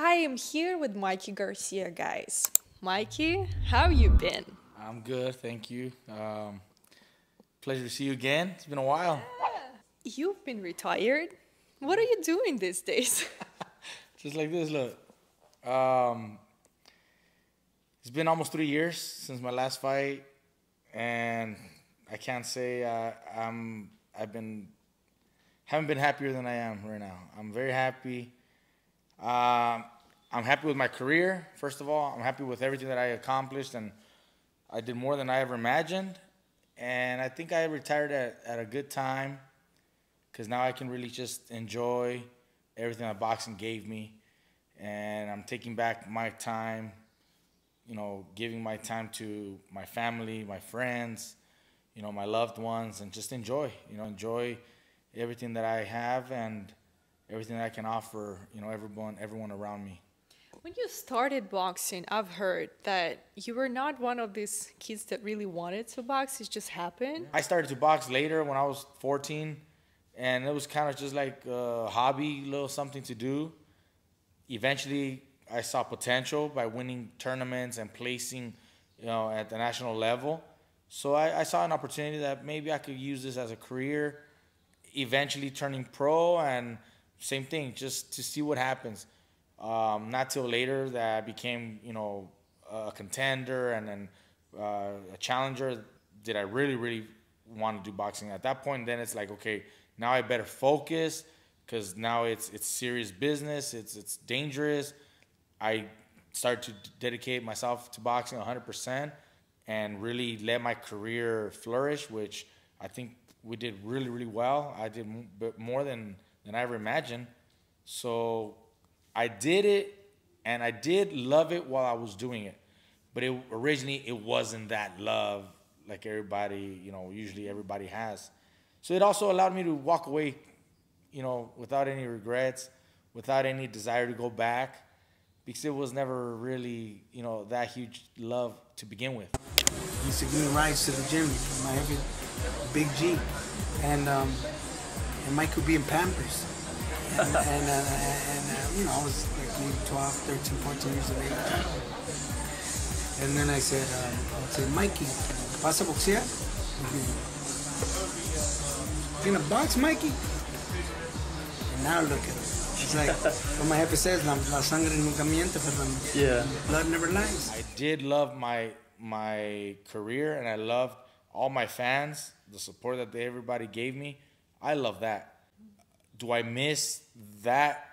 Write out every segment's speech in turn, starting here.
I am here with Mikey Garcia, guys. Mikey, how you been? I'm good, thank you. Pleasure to see you again. It's been a while. You've been retired. What are you doing these days? Just like this, look. It's been almost 3 years since my last fight, and I can't say haven't been happier than I am right now. I'm very happy. I'm happy with my career, first of all. I'm happy with everything that I accomplished, and I did more than I ever imagined. And I think I retired at a good time, because now I can really just enjoy everything that boxing gave me. And I'm taking back my time, you know, giving my time to my family, my friends, you know, my loved ones, and just enjoy everything that I have and everything that I can offer, you know, everyone around me. When you started boxing, I've heard that you were not one of these kids that really wanted to box. It just happened. I started to box later when I was 14, and it was kind of just like a hobby, little something to do. Eventually, I saw potential by winning tournaments and placing, you know, at the national level. So I saw an opportunity that maybe I could use this as a career, eventually turning pro, and same thing, just to see what happens. Not till later that I became, you know, a contender and then a challenger did I really want to do boxing. At that point, then it's like, okay, now I better focus, because now it's serious business. It's dangerous. I started to dedicate myself to boxing 100% and really let my career flourish, which I think we did really well. I did more than I ever imagined. So I did it, and I did love it while I was doing it. But originally, it wasn't that love like everybody, you know, usually everybody has. So it also allowed me to walk away, you know, without any regrets, without any desire to go back, because it was never really, you know, that huge love to begin with. He used to give me rides to the gym, my every big Jeep, and Mike would be in Pampers. And you know, I was like maybe 12, 13, 14 years of age. And then I said, Mikey, ¿vas a boxear? You gonna box, Mikey? And now look at him. It's like what my jefe says, la sangre nunca miente, but yeah, blood never lies. I did love my career, and I loved all my fans, the support that everybody gave me. I love that. Do I miss that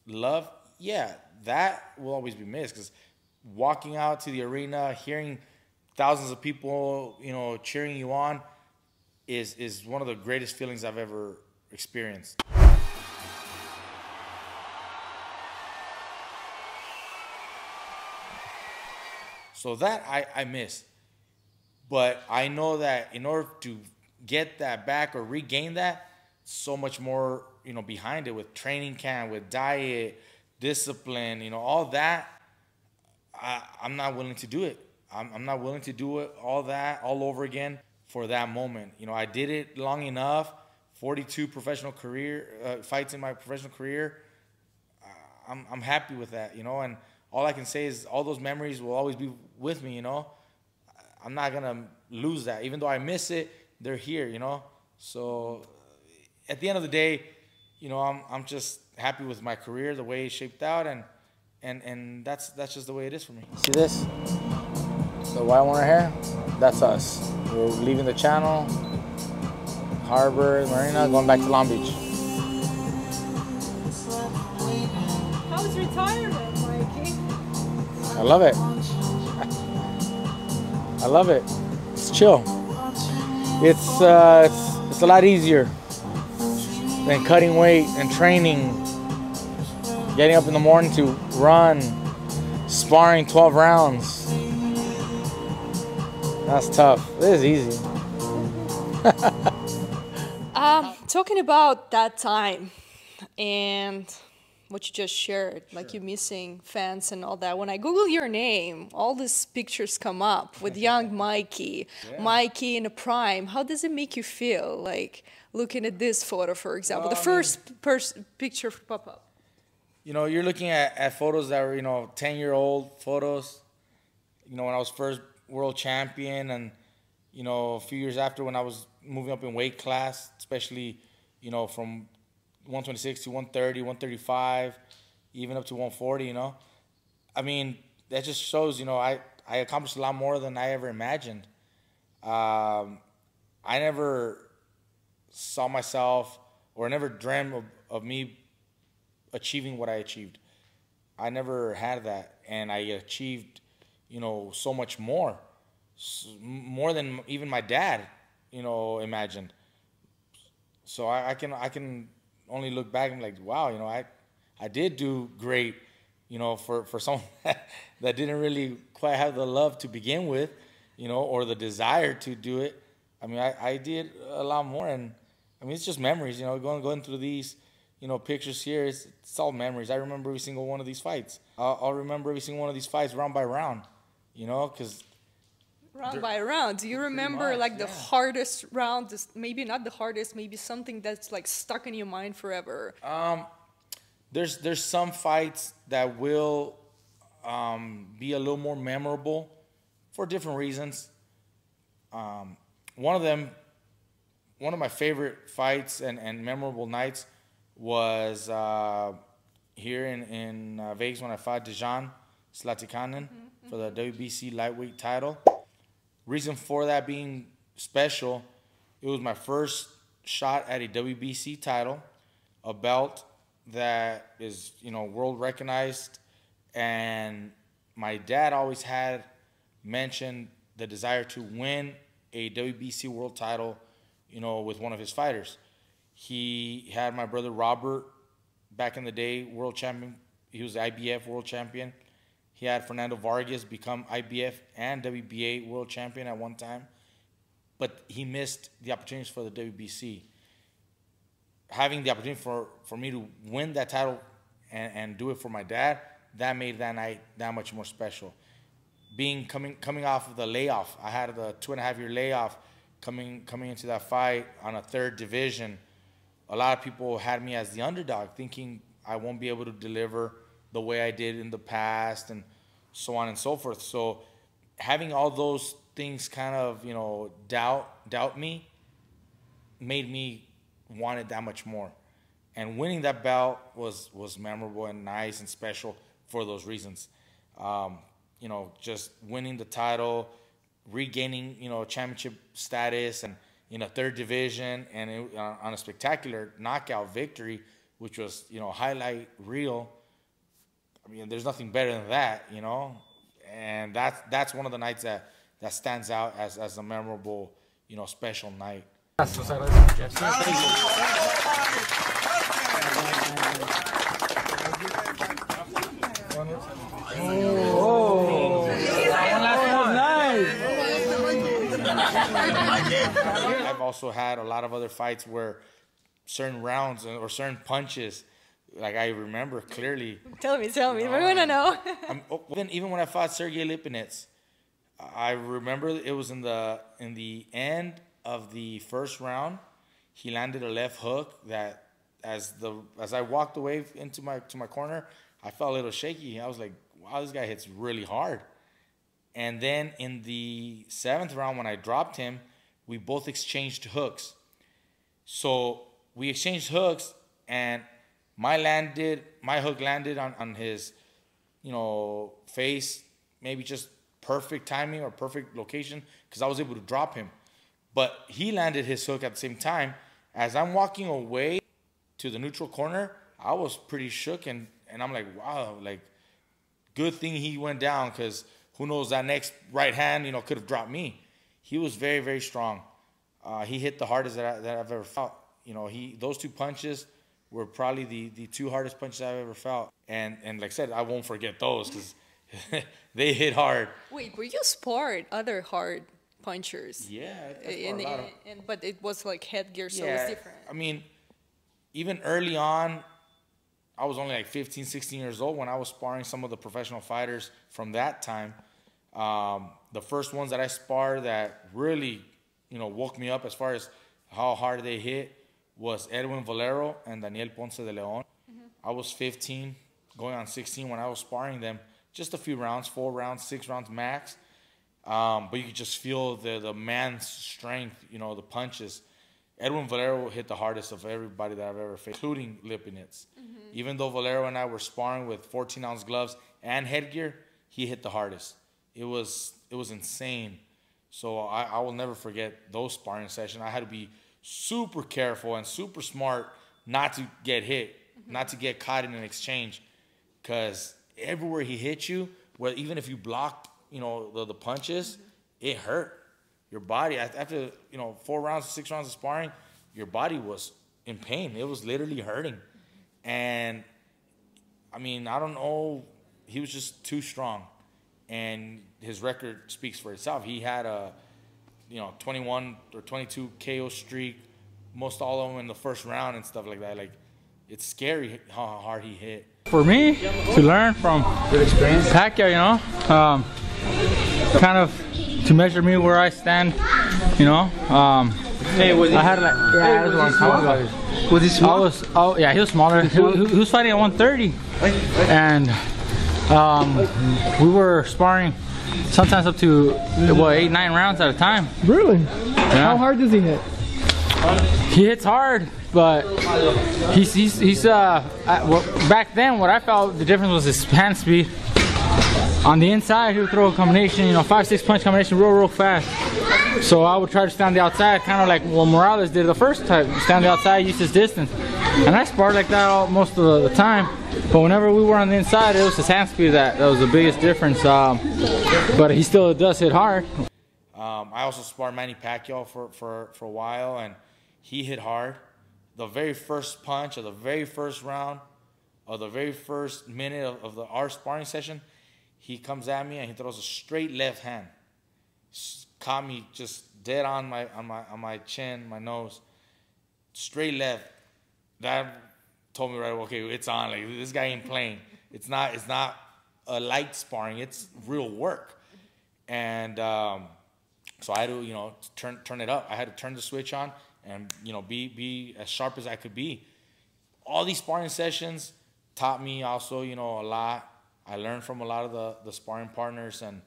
love? Yeah, that will always be missed, because walking out to the arena, hearing thousands of people, you know, cheering you on is one of the greatest feelings I've ever experienced. So that I miss. But I know that in order to get that back or regain that, so much more, you know, behind it, with training camp, with diet, discipline, you know, all that. I'm not willing to do it. I'm not willing to do it, all that, all over again for that moment. You know, I did it long enough, 42 professional fights in my professional career. I'm happy with that, you know, and all I can say is all those memories will always be with me, you know. I'm not going to lose that. Even though I miss it, they're here, you know. So at the end of the day, you know, I'm just happy with my career, the way it shaped out, and that's just the way it is for me. See this? The white one right here? That's us. We're leaving the channel, Harbor, Marina, going back to Long Beach. How was retirement, Mikey? I love it. I love it. It's chill. It's a lot easier than cutting weight and training, getting up in the morning to run, sparring 12 rounds. That's tough. This is easy. Talking about that time and what you just shared, like you missing fans and all that. When I Google your name, all these pictures come up with young Mikey, yeah. Mikey in a prime. How does it make you feel, like looking at this photo, for example? Well, the first picture pop up. You know, you're looking at photos that were, 10-year-old photos, when I was first world champion, and, a few years after when I was moving up in weight class, especially, from 126 to 130, 135, even up to 140, I mean, that just shows, I accomplished a lot more than I ever imagined. I never saw myself or never dreamt of me achieving what I achieved. I never had that, and I achieved, so much more than even my dad, imagined. So I can only look back and be like, wow, I did do great, for someone that didn't really quite have the love to begin with, or the desire to do it. I mean, I did a lot more, and I mean, it's just memories, going through these, pictures here. It's all memories. I remember every single one of these fights. I'll remember every single one of these fights round by round, because round by round. Do you remember the hardest round? Maybe not the hardest. Maybe something that's like stuck in your mind forever. There's some fights that will be a little more memorable for different reasons. One of my favorite fights and memorable nights was here in Vegas when I fought Dejan Slatikanen for the WBC lightweight title. Reason for that being special, it was my first shot at a WBC title, a belt that is, world recognized, and my dad always had mentioned the desire to win a WBC world title, with one of his fighters. He had my brother Robert, back in the day, world champion. He was the IBF world champion. He had Fernando Vargas become IBF and WBA world champion at one time, but he missed the opportunities for the WBC. Having the opportunity for me to win that title and do it for my dad, that made that night that much more special. Coming off of the layoff, I had the 2.5-year layoff coming into that fight on a third division. A lot of people had me as the underdog, thinking I won't be able to deliver the way I did in the past, and so on and so forth. So having all those things kind of, doubt me, made me want it that much more. And winning that belt was memorable and nice and special for those reasons. Just winning the title, regaining, championship status, and third division, and on a spectacular knockout victory, which was, highlight reel. I mean, there's nothing better than that, and that's one of the nights that stands out as a memorable, special night. I've also had a lot of other fights where certain rounds or certain punches, like I remember clearly. Tell me. We want to know. Even when I fought Sergey Lipinets, I remember it was in the end of the first round. He landed a left hook that, as I walked away into my corner, I felt a little shaky. I was like, wow, this guy hits really hard. And then in the 7th round, when I dropped him, we both exchanged hooks. So we exchanged hooks, and my hook landed on his, face, maybe just perfect timing or perfect location, because I was able to drop him. But he landed his hook at the same time. As I'm walking away to the neutral corner, I was pretty shook, and I'm like, wow, like, good thing he went down, because who knows, that next right hand, could have dropped me. He was very, very strong. He hit the hardest that I've ever felt. Those two punches were probably the two hardest punches I've ever felt. And like I said, I won't forget those, because they hit hard. Wait, were you sparred other hard punchers? Yeah. But it was like headgear, so it was different. I mean, even early on, I was only like 15, 16 years old when I was sparring some of the professional fighters from that time. The first ones that I sparred that really, woke me up as far as how hard they hit was Edwin Valero and Daniel Ponce de Leon. I was 15 going on 16 when I was sparring them. Just a few rounds, 4 rounds, 6 rounds max. But you could just feel the man's strength, you know, the punches. Edwin Valero hit the hardest of everybody that I've ever faced, including Lipinets. Even though Valero and I were sparring with 14-ounce gloves and headgear, he hit the hardest. It was insane. So I will never forget those sparring sessions. I had to be super careful and super smart not to get hit, not to get caught in an exchange, because everywhere he hit you, well, even if you blocked, you know, the punches, it hurt. Your body, after, you know, 4 rounds, 6 rounds of sparring, your body was in pain. It was literally hurting. And, I mean, I don't know. He was just too strong. And his record speaks for itself. He had a, you know, 21 or 22 KO streak, most all of them in the first round and stuff like that. Like, it's scary how hard he hit. For me, to learn from Pacquiao, you know, kind of to measure me where I stand, you know. I had like, yeah, that was a long time ago. Was he small? Yeah, he was smaller. he was fighting at 130, and we were sparring sometimes up to 8-9 rounds at a time. Really? Yeah. How hard does he hit? He hits hard, but he's back then what I felt the difference was his hand speed. On the inside, he would throw a combination, you know, 5-6 punch combination real fast. So I would try to stand on the outside, kind of like what Morales did the first time, stand on the outside, use his distance. And I sparred like that most of the time. But whenever we were on the inside, it was his hand speed that was the biggest difference. But he still does hit hard. I also sparred Manny Pacquiao for a while, and he hit hard. The very first punch of the very first round, or the very first minute of our sparring session, he comes at me and he throws a straight left hand. Caught me just dead on my chin, my nose. Straight left. That told me right away, okay, it's on. Like, this guy ain't playing. It's not a light sparring. It's real work. And so I had to, you know, turn it up. I had to turn the switch on and, you know, be as sharp as I could be. All these sparring sessions taught me also, you know, a lot. I learned from a lot of the sparring partners and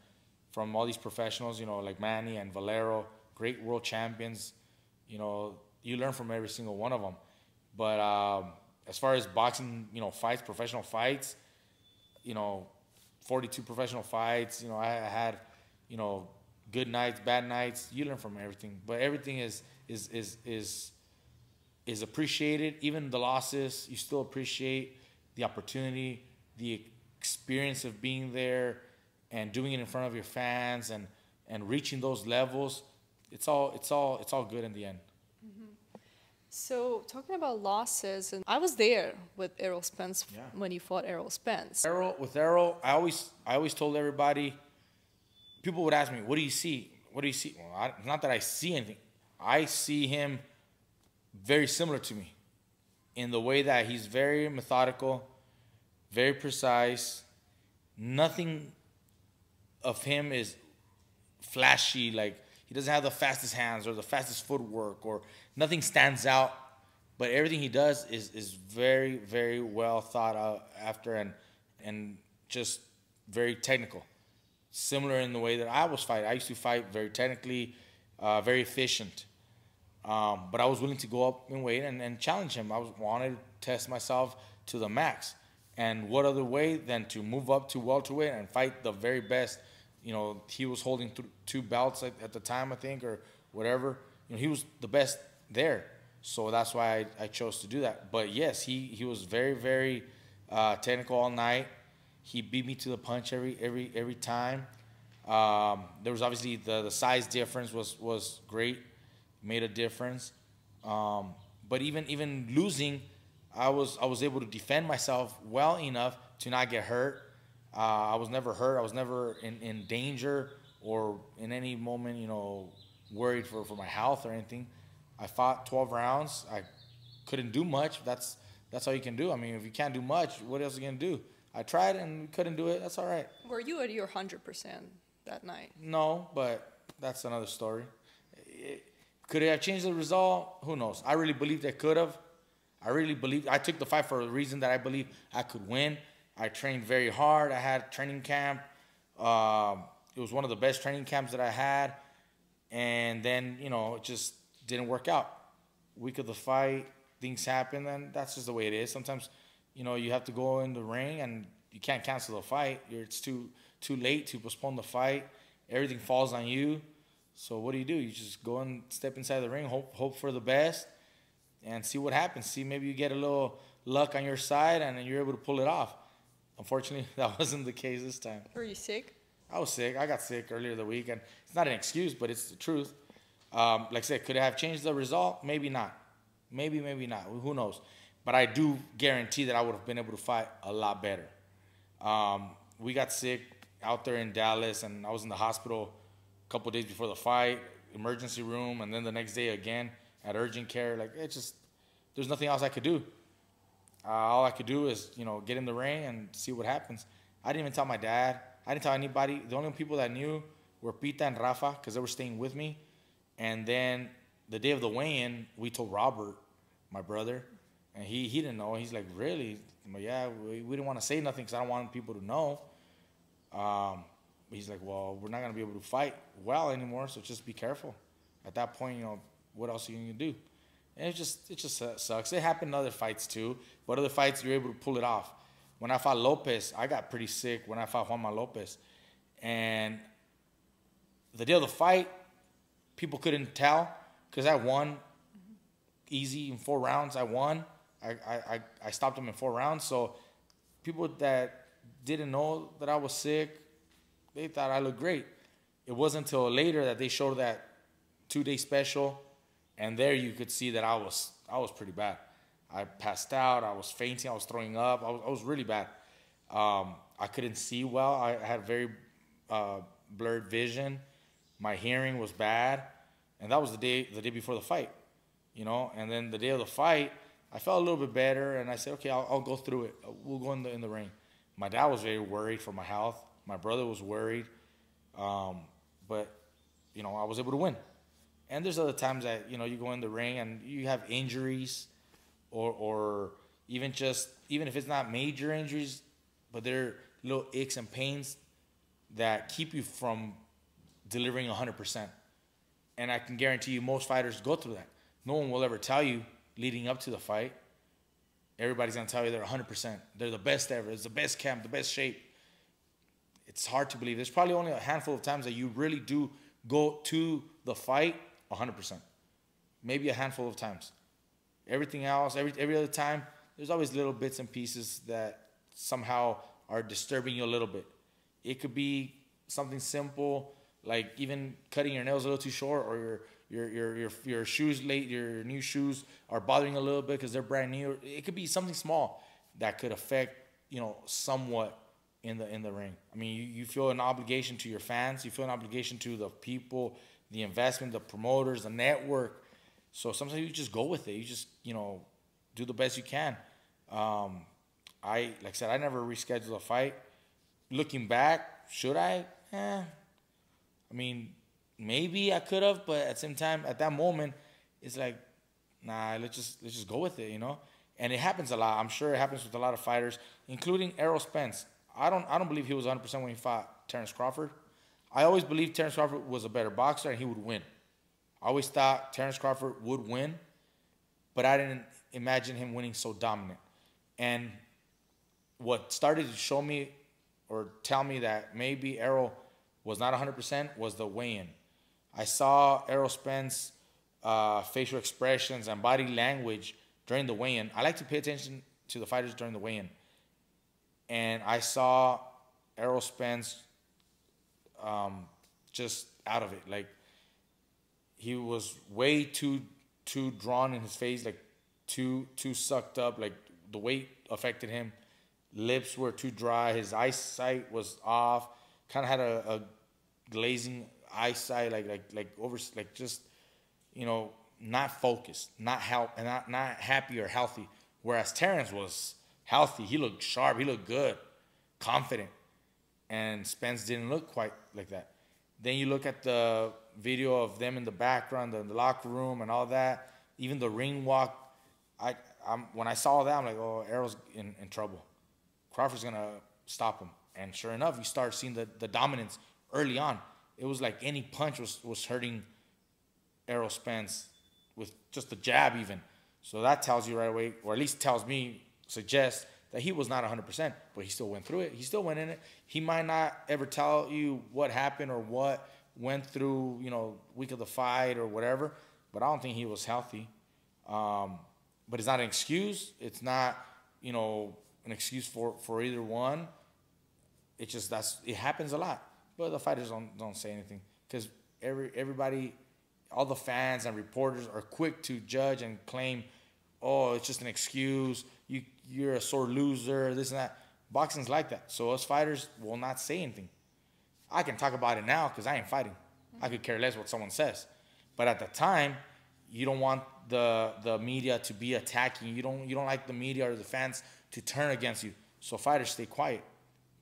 from all these professionals, you know, like Manny and Valero, great world champions. You know, you learn from every single one of them. But as far as boxing, you know, fights, professional fights, you know, 42 professional fights, you know, I had, you know, good nights, bad nights. You learn from everything. But everything is appreciated. Even the losses, you still appreciate the opportunity, the experience of being there and doing it in front of your fans and reaching those levels. It's all good in the end. So talking about losses, and I was there with Errol Spence when you fought Errol Spence. With Errol, I always told everybody, people would ask me, what do you see? What do you see? Well, not that I see anything. I see him very similar to me in the way that he's very methodical, very precise. Nothing of him is flashy, like he doesn't have the fastest hands or the fastest footwork, or nothing stands out. But everything he does is very, very well thought out after and just very technical. Similar in the way that I was fighting. I used to fight very technically, very efficient. But I was willing to go up in weight and challenge him. I wanted to test myself to the max. And what other way than to move up to welterweight and fight the very best? You know, he was holding 2 belts at the time, I think, or whatever. You know, he was the best there. So that's why I chose to do that. But yes, he was very, very technical all night. He beat me to the punch every time. There was obviously the size difference was great, made a difference. But even losing, I was able to defend myself well enough to not get hurt. I was never hurt. I was never in danger or in any moment, you know, worried for my health or anything. I fought 12 rounds. I couldn't do much. That's all you can do. I mean, if you can't do much, what else are you going to do? I tried and couldn't do it. That's all right. Were you at your 100% that night? No, but that's another story. Could it have changed the result? Who knows? I really believed it could have. I really believed. I took the fight for a reason that I believe I could win. I trained very hard. I had training camp. It was one of the best training camps that I had. And then, you know, it just didn't work out. Week of the fight, things happen, and that's just the way it is. Sometimes, you know, you have to go in the ring and you can't cancel the fight. It's too late to postpone the fight. Everything falls on you. So what do? You just go and step inside the ring, hope for the best, and see what happens. See, maybe you get a little luck on your side, and then you're able to pull it off. Unfortunately, that wasn't the case this time. Were you sick? I was sick. I got sick earlier the week, and it's not an excuse, but it's the truth. Like I said, could it have changed the result? Maybe not. Maybe not. Who knows? But I do guarantee that I would have been able to fight a lot better. We got sick out there in Dallas, and I was in the hospital a couple of days before the fight, emergency room, and then the next day again at urgent care. Like, it's just, there's nothing else I could do. All I could do is, you know, get in the ring and see what happens. I didn't even tell my dad. I didn't tell anybody. The only people that knew were Pita and Rafa, because they were staying with me. And then the day of the weigh-in, we told Robert, my brother, and he didn't know. He's like, really? I'm like, yeah, we didn't want to say nothing because I don't want people to know. He's like, well, we're not going to be able to fight well anymore, so just be careful. At that point, you know, what else are you going to do? And it just sucks. It happened in other fights too, but other fights you're able to pull it off. When I fought Lopez, I got pretty sick when I fought Juanma Lopez. And the day of the fight, people couldn't tell because I won easy in 4 rounds. I won. I stopped him in 4 rounds. So people that didn't know that I was sick, they thought I looked great. It wasn't until later that they showed that 2-day special, and there you could see that I was pretty bad. I passed out. I was fainting. I was throwing up. I was really bad. I couldn't see well. I had very blurred vision. My hearing was bad, and that was the day before the fight, you know. And then the day of the fight, I felt a little bit better, and I said, okay, I'll go through it. We'll go in the ring. My dad was very worried for my health. My brother was worried, but you know, I was able to win. And there's other times that, you know, you go in the ring and you have injuries, or even if it's not major injuries, but they're little aches and pains that keep you from delivering 100%. And I can guarantee you most fighters go through that. No one will ever tell you leading up to the fight. Everybody's going to tell you they're 100%. They're the best ever. It's the best camp, the best shape. It's hard to believe. There's probably only a handful of times that you really do go to the fight 100%. Maybe a handful of times. Everything else, every other time, there's always little bits and pieces that somehow are disturbing you a little bit. It could be something simple, like even cutting your nails a little too short, or your shoes late, your new shoes are bothering you a little bit because they're brand new. It could be something small that could affect, you know, somewhat in the ring. I mean, you feel an obligation to your fans. You feel an obligation to the people, the investment, the promoters, the network. So sometimes you just go with it. You just, you know, do the best you can. Like I said, I never rescheduled a fight. Looking back, should I? I mean, maybe I could have, but at the same time, at that moment, it's like, nah, let's just go with it, you know. And it happens a lot. I'm sure it happens with a lot of fighters, including Errol Spence. I don't believe he was 100% when he fought Terence Crawford. I always believed Terence Crawford was a better boxer and he would win. I always thought Terence Crawford would win, but I didn't imagine him winning so dominant. And what started to show me or tell me that maybe Errol was not 100% was the weigh-in. I saw Errol Spence facial expressions and body language during the weigh-in. I like to pay attention to the fighters during the weigh-in. And I saw Errol Spence just out of it. Like, he was way too drawn in his face, like too sucked up. Like, the weight affected him. Lips were too dry. His eyesight was off. Kind of had a glazing eyesight, like just, you know, not focused, not happy or healthy. Whereas Terence was healthy. He looked sharp. He looked good, confident. And Spence didn't look quite like that. Then you look at the video of them in the background, the locker room and all that, even the ring walk. When I saw that, I'm like, oh, Errol's in trouble. Crawford's going to stop him. And sure enough, you start seeing the dominance early on. It was like any punch was hurting Errol Spence with just a jab even. So that tells you right away, or at least tells me, suggests that he was not 100%, but he still went through it. He still went in it. He might not ever tell you what happened or what went through, you know, week of the fight or whatever, but I don't think he was healthy. But it's not an excuse. It's not, you know, an excuse for either one. It's just it happens a lot. But the fighters don't say anything because everybody, all the fans and reporters are quick to judge and claim, oh, it's just an excuse. You're a sore loser, this and that. Boxing's like that. So us fighters will not say anything. I can talk about it now because I ain't fighting. I could care less what someone says. But at the time, you don't want the media to be attacking you. You don't like the media or the fans to turn against you. So fighters stay quiet.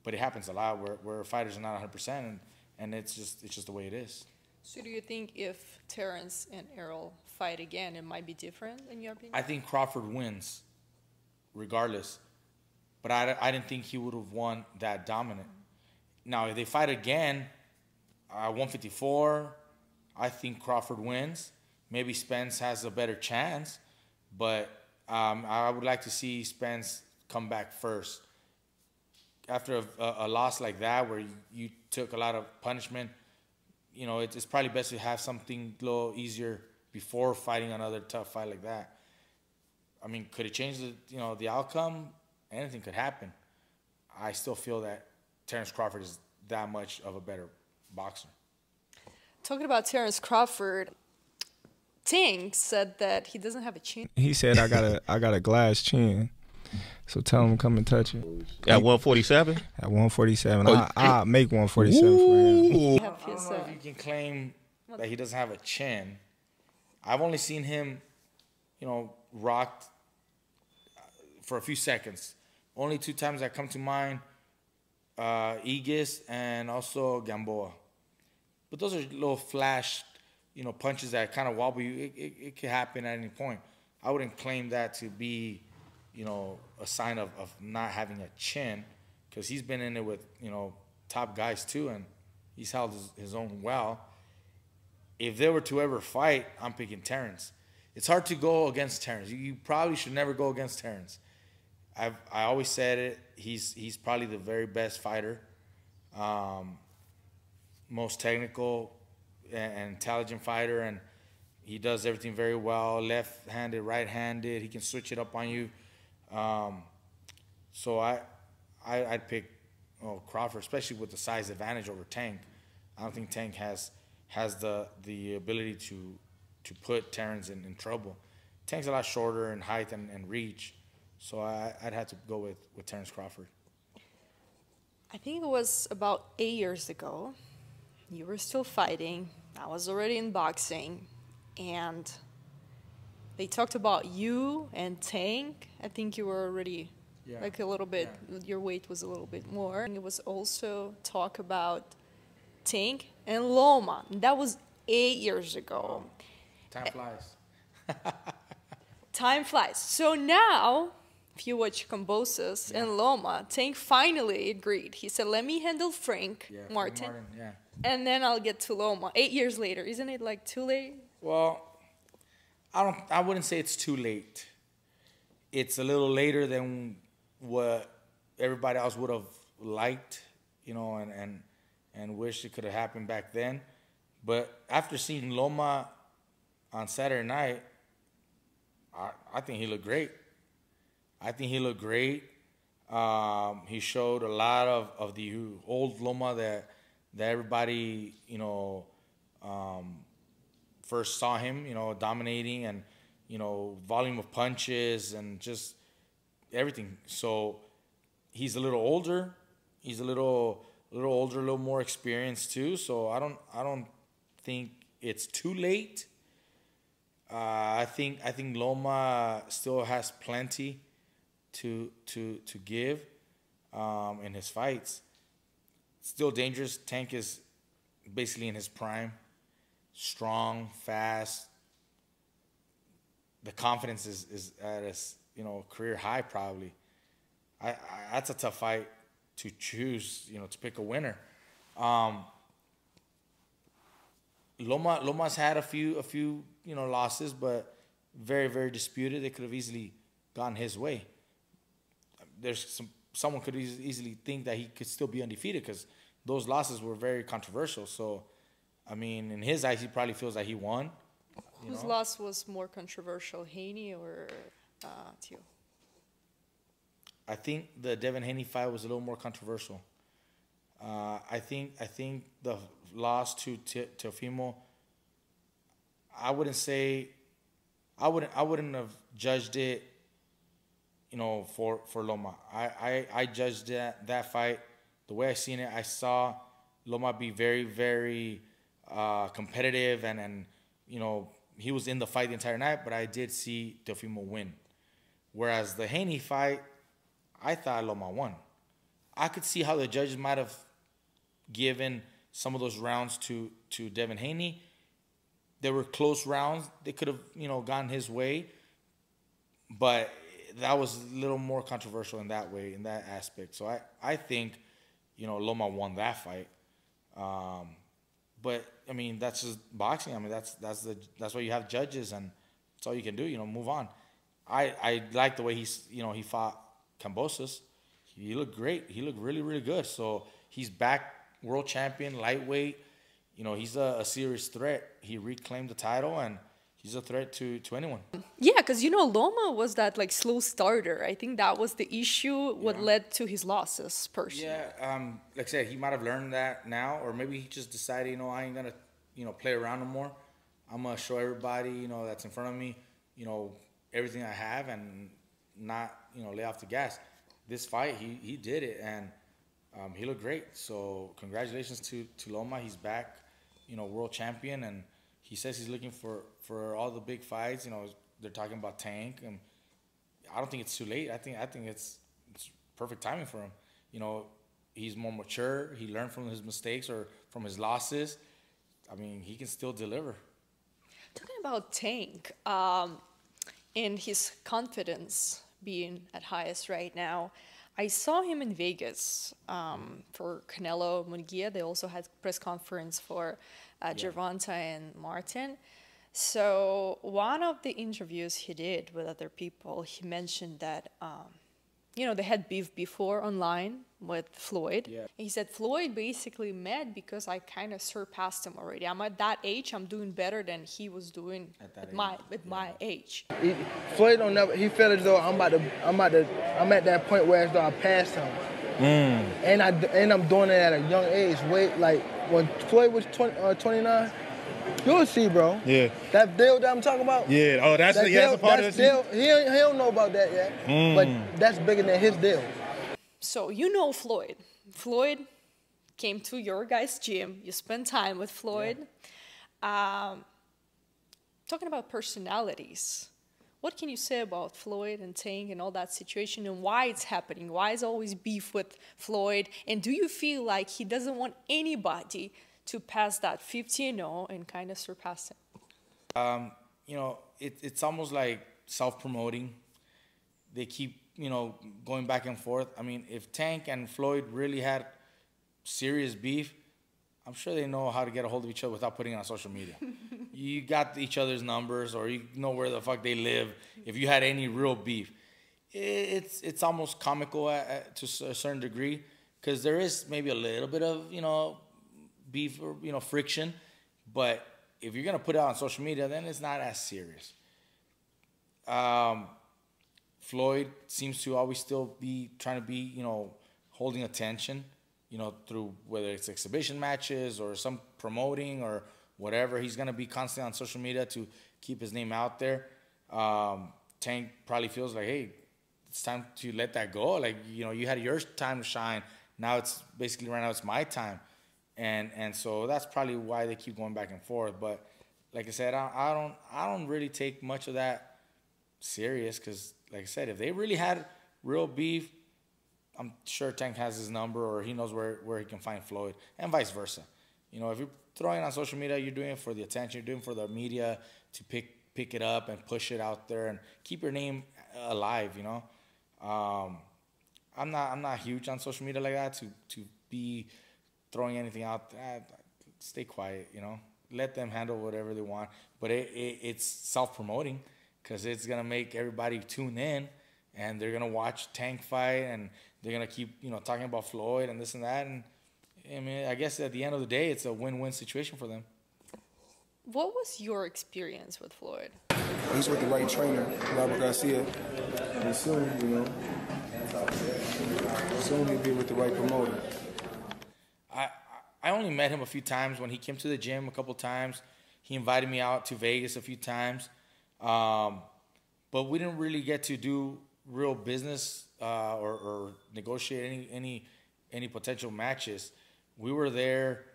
But it happens a lot where fighters are not 100%, and it's just the way it is. So do you think if Terence and Errol fight again, it might be different in your opinion? I think Crawford wins, regardless. But I didn't think he would have won that dominant. Now, if they fight again, 154, I think Crawford wins. Maybe Spence has a better chance, but I would like to see Spence come back first. After a loss like that, where you took a lot of punishment, you know, it's probably best to have something a little easier before fighting another tough fight like that. I mean, could it change the outcome? Anything could happen. I still feel that Terence Crawford is that much of a better boxer. Talking about Terence Crawford, Tank said that he doesn't have a chin. He said, I got a glass chin. So tell him to come and touch it. At 147? At 147. I'll make 147 for him. I don't know if you can claim that he doesn't have a chin. I've only seen him, you know, rocked for a few seconds. Only 2 times that come to mind, Aegis and also Gamboa. But those are little flash, you know, punches that kind of wobble you. It could happen at any point. I wouldn't claim that to be, you know, a sign of not having a chin, because he's been in it with, you know, top guys too, and he's held his own well. If they were to ever fight, I'm picking Terence. It's hard to go against Terence. You probably should never go against Terence. I always said it. He's probably the very best fighter, most technical and intelligent fighter, and he does everything very well. Left-handed, right-handed. He can switch it up on you. So I'd pick Crawford, especially with the size advantage over Tank. I don't think Tank has the ability to put Terence in trouble. Tank's a lot shorter in height and reach, so I'd have to go with Terence Crawford. I think it was about 8 years ago. You were still fighting. I was already in boxing, and they talked about you and Tank. I think you were already like a little bit, your weight was a little bit more. And it was also talk about Tank and Loma. That was 8 years ago. Time flies. Time flies. So now, if you watch Cambosos and Loma, Tank finally agreed. He said, let me handle Frank Martin, and then I'll get to Loma. 8 years later. Isn't it like too late? Well, I wouldn't say it's too late. It's a little later than what everybody else would have liked, you know, and wished it could have happened back then. But after seeing Loma on Saturday night, I think he looked great. He showed a lot of the old Loma that everybody, you know, first saw him, you know, dominating and, you know, volume of punches and just everything. So he's a little older. He's a little older, a little more experienced too. So I don't think it's too late. I think Loma still has plenty to give in his fights. Still dangerous. Tank is basically in his prime. Strong, fast. The confidence is at his, you know, career high probably. that's a tough fight to choose, to pick a winner. Loma's had a few losses, but very, very disputed. They could have easily gone his way. Someone could easily think that he could still be undefeated because those losses were very controversial. So, I mean, in his eyes, he probably feels that he won. Whose loss was more controversial, Haney or Tszyu? I think the Devin Haney fight was a little more controversial. I think the loss to Teofimo, I wouldn't have judged it, for Loma. I judged that fight the way I seen it. I saw Loma be very, very competitive, and he was in the fight the entire night, but I did see Teofimo win. Whereas the Haney fight, I thought Loma won. I could see how the judges might have given some of those rounds to Devin Haney. They were close rounds. They could have, gone his way. But that was a little more controversial in that way, in that aspect. So I think, Loma won that fight. But I mean, that's just boxing. I mean, that's why you have judges, and that's all you can do. Move on. I like the way he fought Kambosos. He looked great. He looked really, really good. So he's back, world champion, lightweight. He's a serious threat. He reclaimed the title, and he's a threat to anyone. Yeah, because Loma was that slow starter. I think that was the issue. What led to his losses, personally. Yeah, like I said, he might have learned that now, or maybe he just decided, I ain't gonna, play around no more. I'm gonna show everybody, that's in front of me, everything I have, and not, lay off the gas. This fight, he did it, and he looked great. So congratulations to Loma. He's back, world champion, and he says he's looking for all the big fights. They're talking about Tank, and I don't think it's too late. I think it's perfect timing for him. He's more mature. He learned from his mistakes or from his losses. I mean, he can still deliver. Talking about Tank, and his confidence being at highest right now, I saw him in Vegas for Canelo Munguia. They also had press conference for Gervonta and Martin. So one of the interviews he did with other people, he mentioned that, they had beef before online with Floyd. Yeah. He said, Floyd basically mad because I kind of surpassed him already. I'm at that age, I'm doing better than he was doing at my age. Floyd don't never, he felt as though I'm at that point where as though I passed him. And I'm doing it at a young age. When Floyd was 29, you'll see, bro. Yeah. That deal that I'm talking about? Yeah. Oh, that's a part of the deal. He don't know about that yet. But that's bigger than his deal. So Floyd. Floyd came to your guys' gym. You spent time with Floyd. Yeah. Talking about personalities, what can you say about Floyd and Tank and all that situation and why it's happening? Why is always beef with Floyd? And do you feel like he doesn't want anybody to pass that 50-0 and kind of surpass him? It's almost like self-promoting. They keep, going back and forth. I mean, if Tank and Floyd really had serious beef, I'm sure they know how to get a hold of each other without putting it on social media. You got each other's numbers, or you know where the fuck they live. If you had any real beef, it's almost comical to a certain degree, because there is maybe a little bit of beef or friction, but if you're gonna put it out on social media, then it's not as serious. Floyd seems to always still be trying to be holding attention, through whether it's exhibition matches or some promoting or whatever. He's gonna be constantly on social media to keep his name out there. Tank probably feels like, hey, it's time to let that go. Like, you had your time to shine. Now it's basically right now it's my time. And so that's probably why they keep going back and forth. But like I said, I don't really take much of that serious, because like I said, if they really had real beef, I'm sure Tank has his number, or he knows where he can find Floyd, and vice versa. If you're throwing it on social media, you're doing it for the attention, you're doing it for the media to pick it up and push it out there and keep your name alive. I'm not huge on social media like that to be throwing anything out. Stay quiet, you know. Let them handle whatever they want. But it's self-promoting because it's gonna make everybody tune in, and they're gonna watch Tank fight, and they're gonna keep, you know, talking about Floyd and this and that. And I mean, I guess at the end of the day, it's a win-win situation for them. What was your experience with Floyd? He's with the right trainer, Ryan Garcia. And soon, you know, soon he'll be with the right promoter. I only met him a few times when he came to the gym a couple times. He invited me out to Vegas a few times. But we didn't really get to do real business or negotiate any potential matches. We were there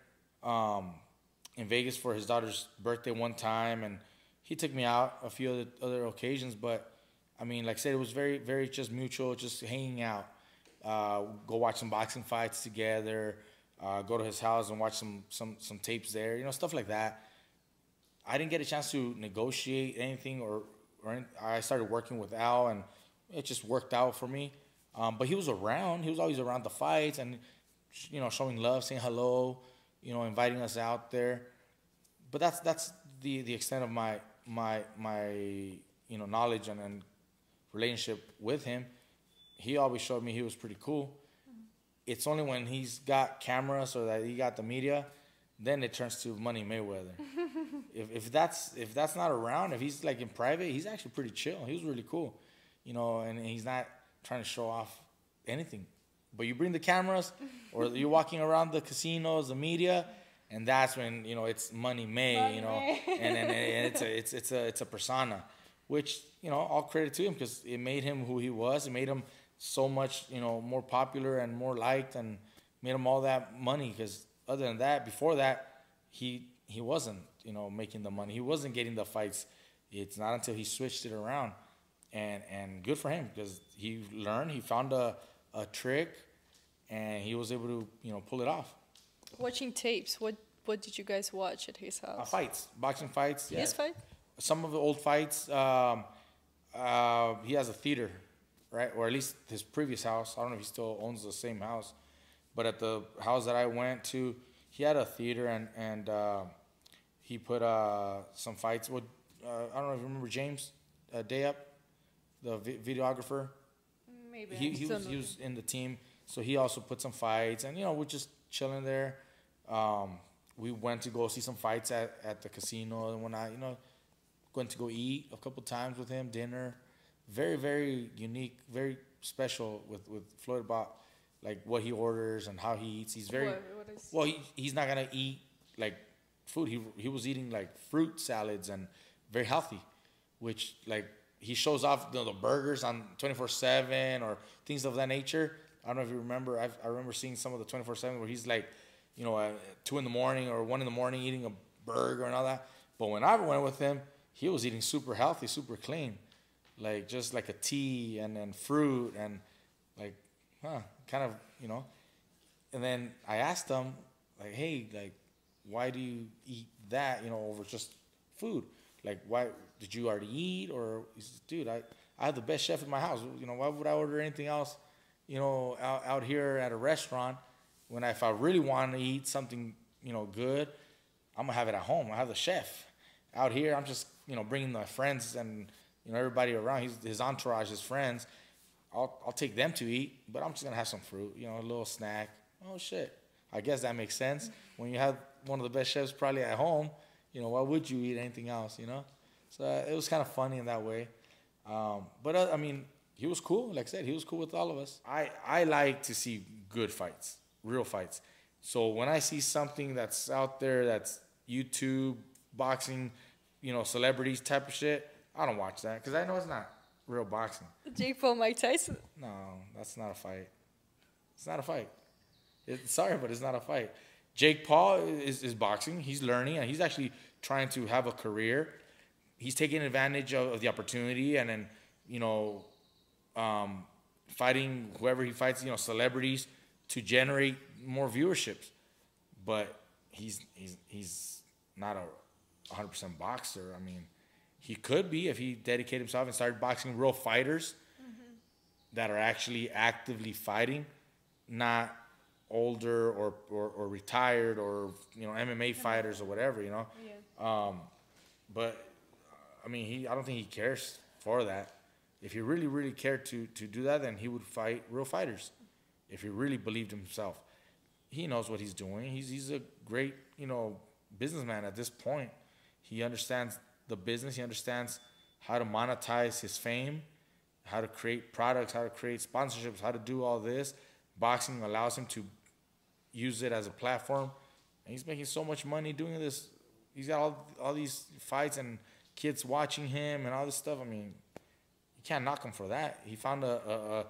in Vegas for his daughter's birthday one time, and he took me out a few other occasions. But I mean, like I said, it was very, very just mutual, just hanging out. Go watch some boxing fights together. Go to his house and watch some tapes there, you know, stuff like that. I didn't get a chance to negotiate anything, or I started working with Al, and it just worked out for me. But he was around. He was always around the fights, and, you know, showing love, saying hello, you know, inviting us out there. But that's the extent of my you know, knowledge and relationship with him. He always showed me he was pretty cool. It's only when he's got cameras or that he got the media, then it turns to Money Mayweather. if that's not around, if he's like in private, he's actually pretty chill. He was really cool, you know, and he's not trying to show off anything. But you bring the cameras, or you're walking around the casinos, the media, and that's when, you know, it's Money May, you know, and it's a persona, which, you know, all credit to him because it made him who he was. It made him so much, you know, more popular and more liked, and made him all that money. Because other than that, before that, he wasn't, you know, making the money. He wasn't getting the fights. It's not until he switched it around, and good for him because he learned, he found a trick, and he was able to, you know, pull it off. Watching tapes, what did you guys watch at his house? Fights, boxing fights. Yeah. His fight? Some of the old fights. He has a theater, right? Or at least his previous house. I don't know if he still owns the same house. But at the house that I went to, he had a theater, and he put some fights. With, I don't know if you remember James Day Up, the videographer. Maybe. He was in the team. So he also put some fights. And, you know, we're just chilling there. We went to go see some fights at the casino. And when I, you know, went to go eat a couple times with him, dinner. Very, very unique, very special with Floyd about like what he orders and how he eats. He's very he's not gonna eat like food. He was eating like fruit salads and very healthy, which like he shows off the burgers on 24/7 or things of that nature. I don't know if you remember. I remember seeing some of the 24/7 where he's like, you know, at 2 a.m. or 1 a.m. eating a burger and all that. But when I went with him, he was eating super healthy, super clean. Like just like a tea and fruit and like, kind of, you know. And then I asked him, like, hey, like, why do you eat that, you know, over just food? Like, why did you already eat? Or he says, dude, I have the best chef in my house. You know, why would I order anything else, you know, out here at a restaurant when if I really want to eat something, you know, good, I'm gonna have it at home. I have the chef. Out here, I'm just, you know, bringing my friends and, you know, everybody around, his entourage, his friends. I'll take them to eat, but I'm just gonna have some fruit, you know, a little snack. Oh shit, I guess that makes sense. When you have one of the best chefs probably at home, you know, why would you eat anything else, you know? So it was kind of funny in that way. But I mean, he was cool. Like I said, he was cool with all of us. I like to see good fights, real fights. So when I see something that's out there that's YouTube, boxing, you know, celebrities type of shit, I don't watch that because I know it's not real boxing. Jake Paul, Mike Tyson. No, that's not a fight. It's not a fight. Sorry, but it's not a fight. Jake Paul is boxing. He's learning, and he's actually trying to have a career. He's taking advantage of the opportunity, and then, you know, fighting whoever he fights, you know, celebrities to generate more viewerships. But he's not a 100% boxer. I mean, he could be if he dedicated himself and started boxing real fighters. Mm-hmm. that are actually actively fighting, not older or retired or, you know, MMA fighters or whatever, you know. Yeah. But I mean, I don't think he cares for that. If he really, really cared to do that, then he would fight real fighters. If he really believed in himself, he knows what he's doing. He's a great, you know, businessman at this point. He understands the business. He understands how to monetize his fame, how to create products, how to create sponsorships, how to do all this. Boxing allows him to use it as a platform, and he's making so much money doing this. He's got all these fights and kids watching him and all this stuff. I mean, you can't knock him for that. He found a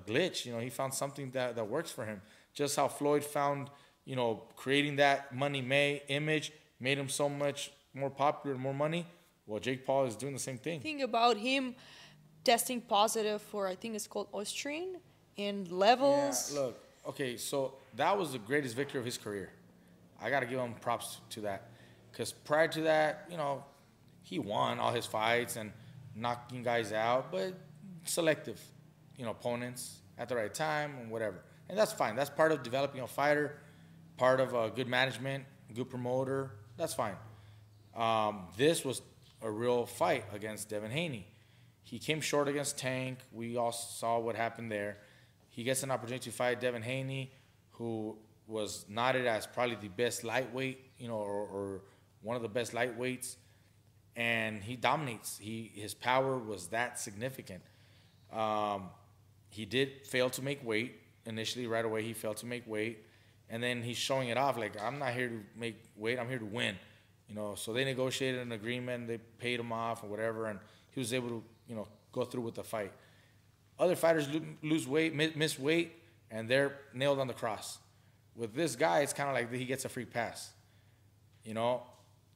glitch. You know, he found something that works for him. Just how Floyd found, you know, creating that money image made him so much more popular, more money. Well, Jake Paul is doing the same thing. Think about him testing positive for, I think it's called Austrian, and levels. Yeah, look, okay, so that was the greatest victory of his career. I got to give him props to that. Because prior to that, you know, he won all his fights and knocking guys out, but selective, you know, opponents at the right time and whatever. And that's fine. That's part of developing a fighter, part of a good management, good promoter. That's fine. This was a real fight against Devin Haney. He came short against Tank. We all saw what happened there. He gets an opportunity to fight Devin Haney, who was noted as probably the best lightweight, you know, or one of the best lightweights, and he dominates. His power was that significant. He did fail to make weight initially. Right away, he failed to make weight, and then he's showing it off like, I'm not here to make weight. I'm here to win. You know, so they negotiated an agreement. They paid him off or whatever, and he was able to, you know, go through with the fight. Other fighters lose weight, miss weight, and they're nailed on the cross. With this guy, it's kind of like he gets a free pass. You know,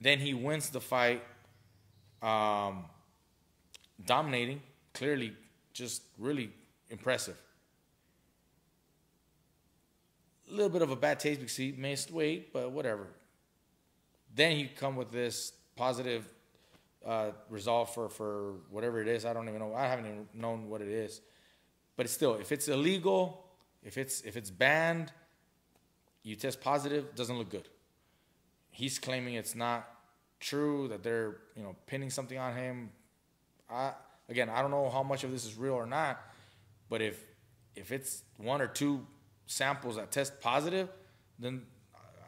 then he wins the fight, dominating, clearly just really impressive. A little bit of a bad taste because he missed weight, but whatever. Then you come with this positive result for whatever it is. I don't even know. I haven't even known what it is. But it's still, if it's illegal, if it's banned, you test positive, doesn't look good. He's claiming it's not true, that they're, you know, pinning something on him. Again, I don't know how much of this is real or not, but if it's one or two samples that test positive, then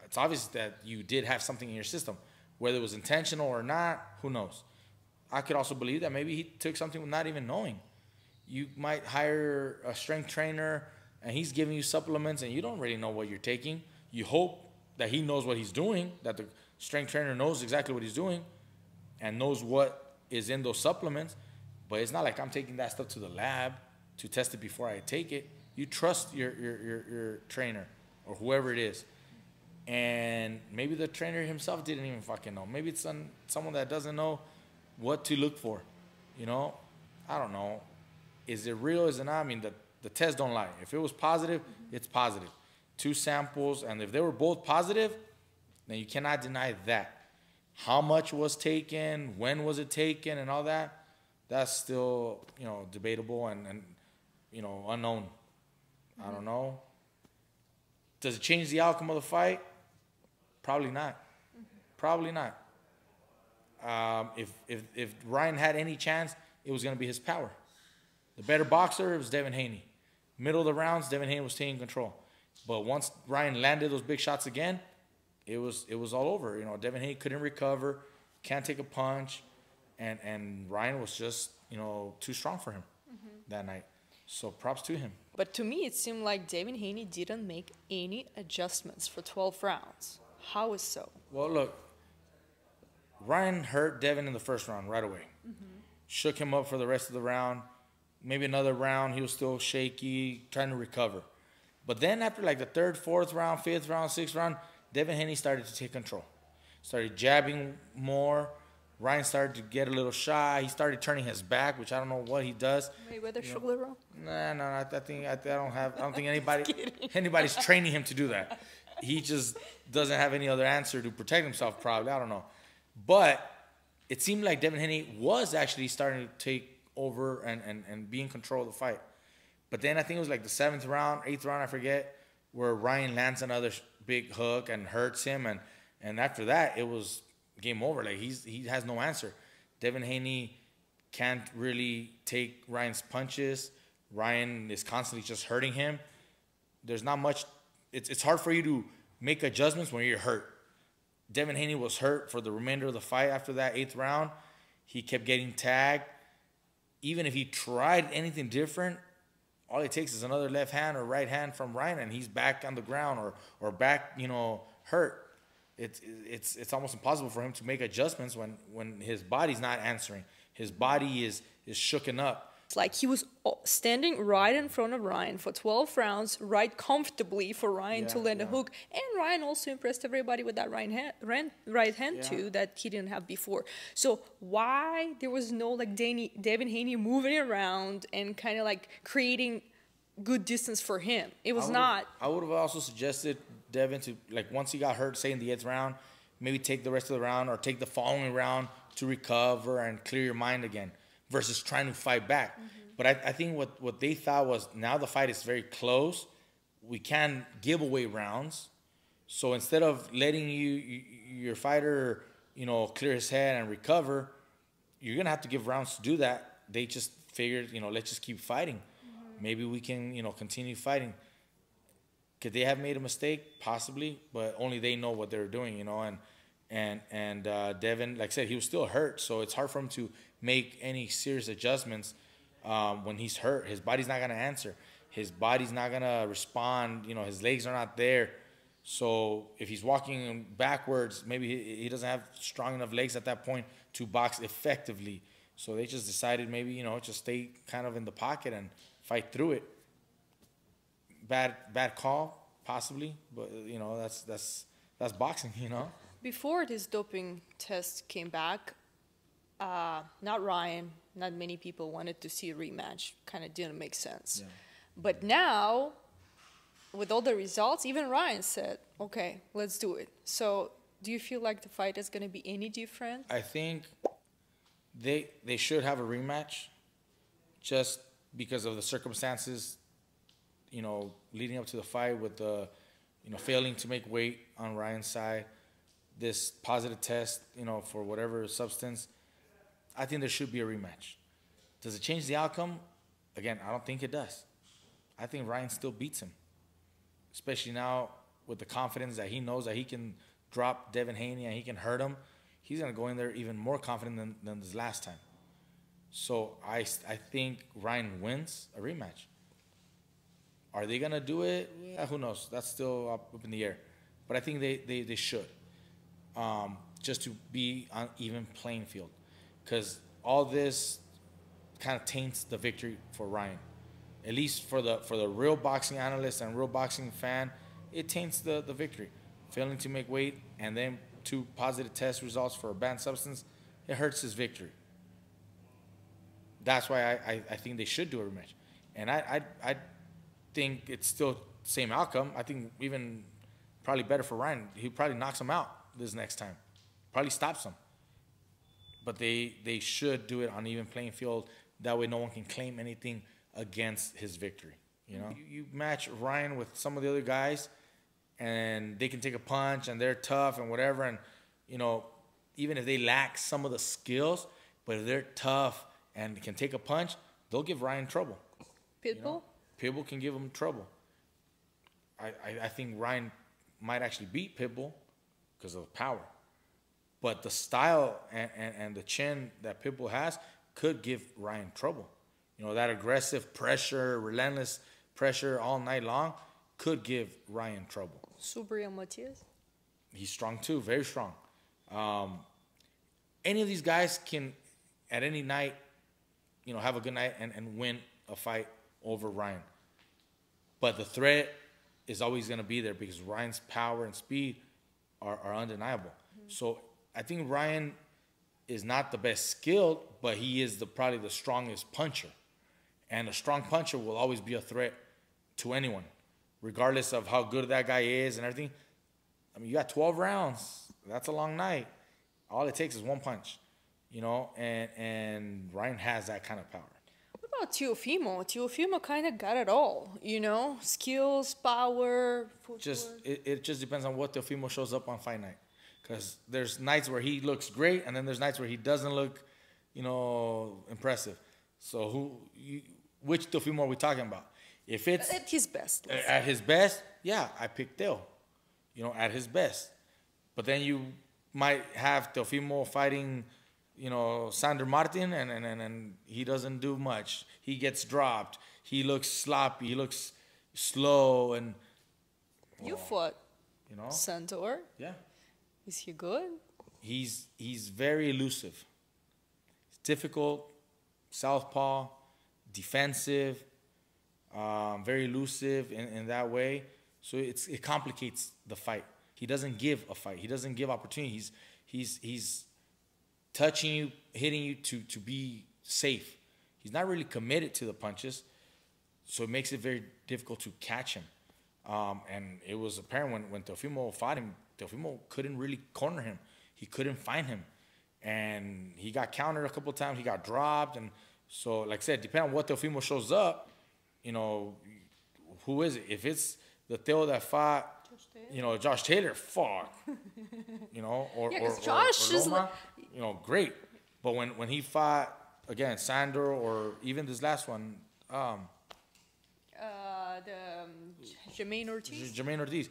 it's obvious that you did have something in your system. Whether it was intentional or not, who knows? I could also believe that maybe he took something with not even knowing. You might hire a strength trainer and he's giving you supplements and you don't really know what you're taking. You hope that he knows what he's doing, that the strength trainer knows exactly what he's doing and knows what is in those supplements. But it's not like I'm taking that stuff to the lab to test it before I take it. You trust your trainer or whoever it is. And maybe the trainer himself didn't even fucking know. Maybe it's someone that doesn't know what to look for. You know? I don't know. Is it real? Is it not? I mean, the tests don't lie. If it was positive, it's positive. 2 samples, and if they were both positive, then you cannot deny that. How much was taken, when was it taken, and all that, that's still, you know, debatable and you know, unknown. I don't know. Does it change the outcome of the fight? Probably not. Probably not. If Ryan had any chance, it was going to be his power. The better boxer was Devin Haney. Middle of the rounds, Devin Haney was taking control. But once Ryan landed those big shots again, it was all over. You know, Devin Haney couldn't recover, can't take a punch, and Ryan was just, you know, too strong for him that night. So props to him. But to me, it seemed like Devin Haney didn't make any adjustments for 12 rounds. How is so? Well, look, Ryan hurt Devin in the first round right away. Shook him up for the rest of the round. Maybe another round, he was still shaky, trying to recover. But then after like the 3rd, 4th round, 5th round, 6th round, Devin Haney started to take control. Started jabbing more. Ryan started to get a little shy. He started turning his back, which I don't know what he does. Mayweather shoulder roll? No. I don't think anybody's training him to do that. He just doesn't have any other answer to protect himself, probably. I don't know. But it seemed like Devin Haney was actually starting to take over and be in control of the fight. But then I think it was like the 7th round, 8th round, I forget, where Ryan lands another big hook and hurts him. And after that, it was game over. Like, he has no answer. Devin Haney can't really take Ryan's punches. Ryan is constantly just hurting him. There's not much. It's hard for you to make adjustments when you're hurt. Devin Haney was hurt for the remainder of the fight after that 8th round. He kept getting tagged. Even if he tried anything different, all it takes is another left hand or right hand from Ryan, and he's back on the ground or back, hurt. It's almost impossible for him to make adjustments when his body's not answering. His body is shooken up. It's like he was standing right in front of Ryan for 12 rounds, right comfortably for Ryan to land a hook. And Ryan also impressed everybody with that right hand too that he didn't have before. So why there was no like Devin Haney moving around and kind of like creating good distance for him? It was not. I would have also suggested Devin to, like, once he got hurt, say in the 8th round, maybe take the rest of the round or take the following round to recover and clear your mind again, versus trying to fight back. But I think what they thought was, now the fight is very close, we can't give away rounds. So instead of letting your fighter, clear his head and recover, you're going to have to give rounds to do that. They just figured, let's just keep fighting. Maybe we can, continue fighting. Could they have made a mistake? Possibly, but only they know what they're doing, And Devin, like I said, he was still hurt, so it's hard for him to make any serious adjustments when he's hurt. His body's not going to answer. His body's not going to respond. His legs are not there. So if he's walking backwards, maybe he doesn't have strong enough legs at that point to box effectively. So they just decided maybe, just stay kind of in the pocket and fight through it. Bad call, possibly, but, that's boxing, Before this doping test came back, not Ryan, not many people wanted to see a rematch. Kind of didn't make sense. Yeah. But now, with all the results, even Ryan said, okay, let's do it. So do you feel like the fight is going to be any different? I think they should have a rematch just because of the circumstances, leading up to the fight with the, failing to make weight on Ryan's side. This positive test, for whatever substance, I think there should be a rematch. Does it change the outcome? Again, I don't think it does. I think Ryan still beats him, especially now with the confidence that he knows that he can drop Devin Haney and he can hurt him. He's going to go in there even more confident than this last time. So I think Ryan wins a rematch. Are they going to do it? Yeah, who knows? That's still up in the air. But I think they should. Just to be on even playing field, because all this kind of taints the victory for Ryan. At least for the real boxing analyst and real boxing fan, it taints the victory. Failing to make weight and then 2 positive test results for a banned substance, it hurts his victory. That's why I think they should do a rematch, and I think it's still same outcome. I think even probably better for Ryan. He probably knocks him out this next time, probably stops him. But they should do it on even playing field. That way no one can claim anything against his victory. You match Ryan with some of the other guys, and they can take a punch and they're tough and whatever. And even if they lack some of the skills, but if they're tough and can take a punch, they'll give Ryan trouble. Pitbull? Pitbull can give him trouble. I think Ryan might actually beat Pitbull because of the power. But the style and the chin that Pitbull has could give Ryan trouble. That aggressive pressure, relentless pressure all night long could give Ryan trouble. Subriel Matias? He's strong too, very strong. Any of these guys can, at any night, have a good night and win a fight over Ryan. But the threat is always going to be there because Ryan's power and speed are undeniable. So I think Ryan is not the best skilled, but he is probably the strongest puncher. And a strong puncher will always be a threat to anyone, regardless of how good that guy is and everything. I mean, you got 12 rounds. That's a long night. All it takes is one punch, and Ryan has that kind of power. What about Teofimo? Teofimo kind of got it all, you know, skills, power, footwork. It just depends on what Teofimo shows up on fight night, because there's nights where he looks great, and then there's nights where he doesn't look, you know, impressive. So which Teofimo are we talking about? If it's at his best, at his best, yeah, I pick Teo, you know, at his best. But then you might have Teofimo fighting, you know, Sandor Martin, and he doesn't do much. He gets dropped. He looks sloppy. He looks slow. And you fought, you know, Sandor. Yeah. Is he good? He's very elusive. He's difficult, southpaw, defensive, very elusive in that way. So it complicates the fight. He doesn't give a fight. He doesn't give opportunities. He's touching you, hitting you to be safe. He's not really committed to the punches, so it makes it very difficult to catch him. And it was apparent when Teofimo fought him, Teofimo couldn't really corner him. He couldn't find him. And he got countered a couple of times. He got dropped. And so, like I said, depending on what Teofimo shows up, you know, who is it? If it's the Teo that fought, you know, Josh Taylor, fuck. You know, or Josh is Loma, you know, great. But when he fought, again, Sandor, or even this last one, Jermaine Ortiz.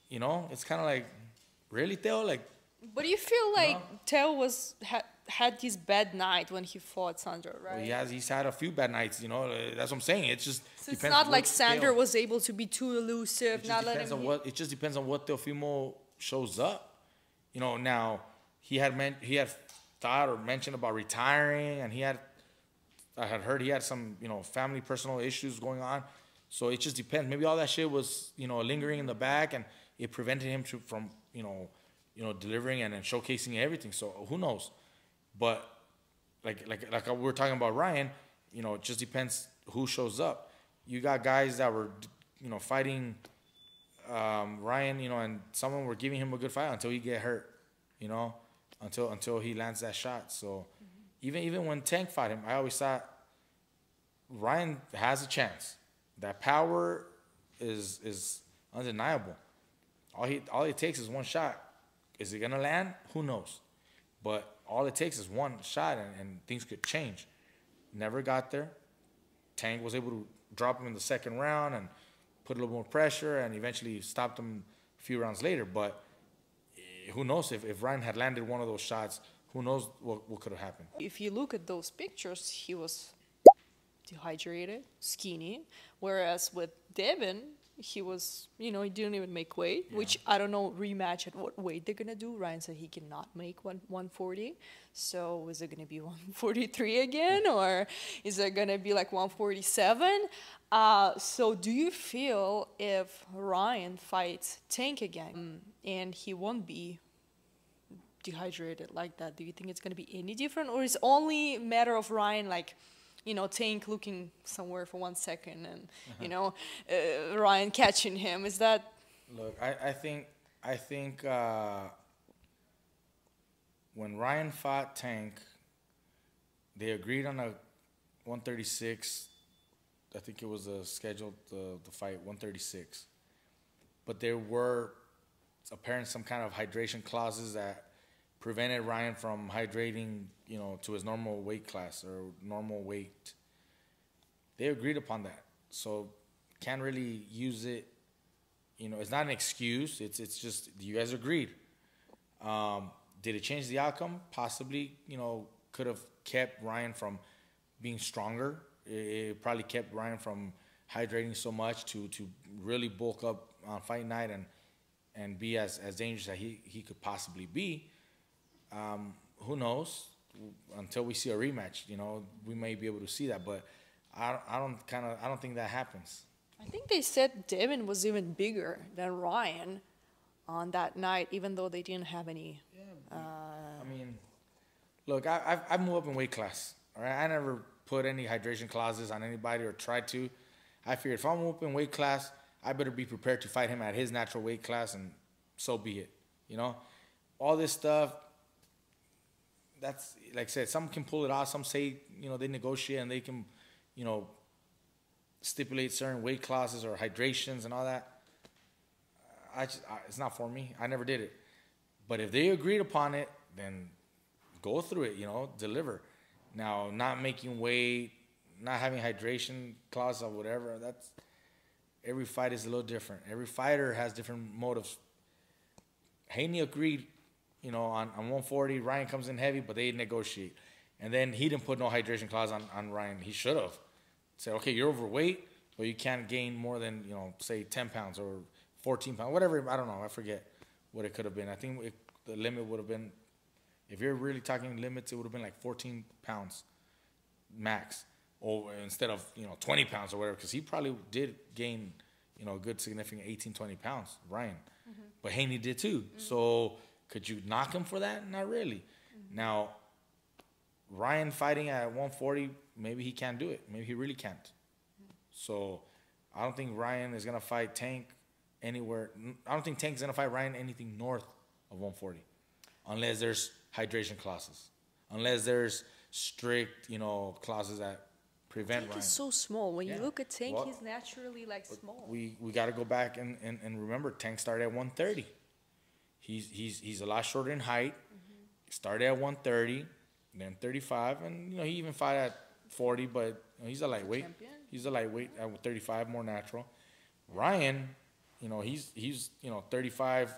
You know, it's kind of like, really, Teo? Like, but you feel like Teo had his bad night when he fought Sandor, right? Well, he's had a few bad nights, you know. That's what I'm saying. It's just so it's not like Sandor was able to be too elusive, not letting him. It just depends on what Teofimo shows up. You know, now he had thought or mentioned about retiring, and I had heard he had some, you know, family personal issues going on. So it just depends. Maybe all that shit was, you know, lingering in the back, and it prevented him from, you know, delivering and showcasing everything. So who knows? But like we were talking about Ryan, you know, it just depends who shows up. You got guys that were, you know, fighting Ryan, you know, and someone were giving him a good fight until he get hurt, you know, until he lands that shot. So even when Tank fought him, I always thought Ryan has a chance. That power is undeniable. All it takes is one shot. Is it gonna land? Who knows? But all it takes is one shot, and things could change. Never got there. Tank was able to drop him in the second round and put a little more pressure, and eventually stopped him a few rounds later. But who knows if Ryan had landed one of those shots, who knows what could have happened. If you look at those pictures, he was dehydrated, skinny, whereas with Devin, he was, you know, he didn't even make weight, which I don't know rematch at what weight they're gonna do. Ryan said he cannot make 140, so is it gonna be 143 again, or is it gonna be like 147? So do you feel if Ryan fights Tank again and he won't be dehydrated like that, do you think it's gonna be any different, or is it only a matter of Ryan, like, you know, Tank looking somewhere for 1 second and, you know, Ryan catching him? Is that... Look, I think when Ryan fought Tank, they agreed on a 136. I think it was scheduled the fight 136. But there were apparently some kind of hydration clauses that prevented Ryan from hydrating, you know, to his normal weight class or normal weight. They agreed upon that. So can't really use it, you know, it's not an excuse. It's just you guys agreed. Did it change the outcome? Possibly, you know, could have kept Ryan from being stronger. It probably kept Ryan from hydrating so much to really bulk up on fight night and be as dangerous as he could possibly be. Who knows? Until we see a rematch, you know, we may be able to see that, but I don't think that happens. I think they said Devin was even bigger than Ryan on that night, even though they didn't have any. I mean, look, I moved up in weight class. All right, I never put any hydration clauses on anybody or tried to. I figured if I'm up in weight class, I better be prepared to fight him at his natural weight class, and so be it. You know, all this stuff. That's, like I said, some can pull it off. Some say, you know, they negotiate and they can stipulate certain weight classes or hydrations and all that, it's not for me. I never did it. But if they agreed upon it, then go through it, deliver. Now, not making weight, not having hydration clause or whatever, every fight is a little different. Every fighter has different motives. Haney agreed, on 140. Ryan comes in heavy, but they negotiate. And then he didn't put no hydration clause on Ryan. He should have said, okay, you're overweight, but you can't gain more than, say 10 pounds or 14 pounds, whatever. I don't know. I forget what it could have been. I think the limit would have been, if you're really talking limits, it would have been like 14 pounds max, or instead of 20 pounds or whatever, because he probably did gain a good significant 18, 20 pounds, Ryan. Mm-hmm. But Haney did too. Mm-hmm. So could you knock him for that? Not really. Mm-hmm. Now, Ryan fighting at 140, maybe he can't do it. Maybe he really can't. Mm-hmm. So I don't think Ryan is going to fight Tank anywhere. I don't think Tank's going to fight Ryan anything north of 140, unless there's hydration clauses, unless there's strict, clauses that prevent Tank Ryan. Is so small. When you look at Tank, he's naturally small. We got to go back and remember, Tank started at 130. He's a lot shorter in height. Mm-hmm. Started at 130, then 35, and he even fought at 40, but he's a lightweight. Champion. He's a lightweight at 35, more natural. Ryan, he's 35,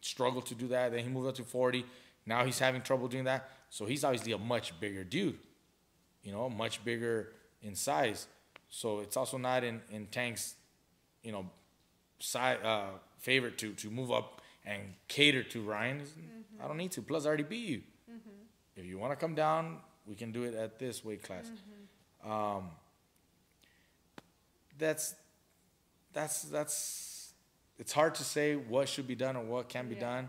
struggled to do that. Then he moved up to 40. Now he's having trouble doing that. So he's obviously a much bigger dude, much bigger in size. So it's also not in Tank's, favorite to move up and cater to Ryan. Mm-hmm. I don't need to. Plus, I already beat you. Mm-hmm. If you want to come down, we can do it at this weight class. Mm-hmm. That's it's hard to say what should be done or what can be done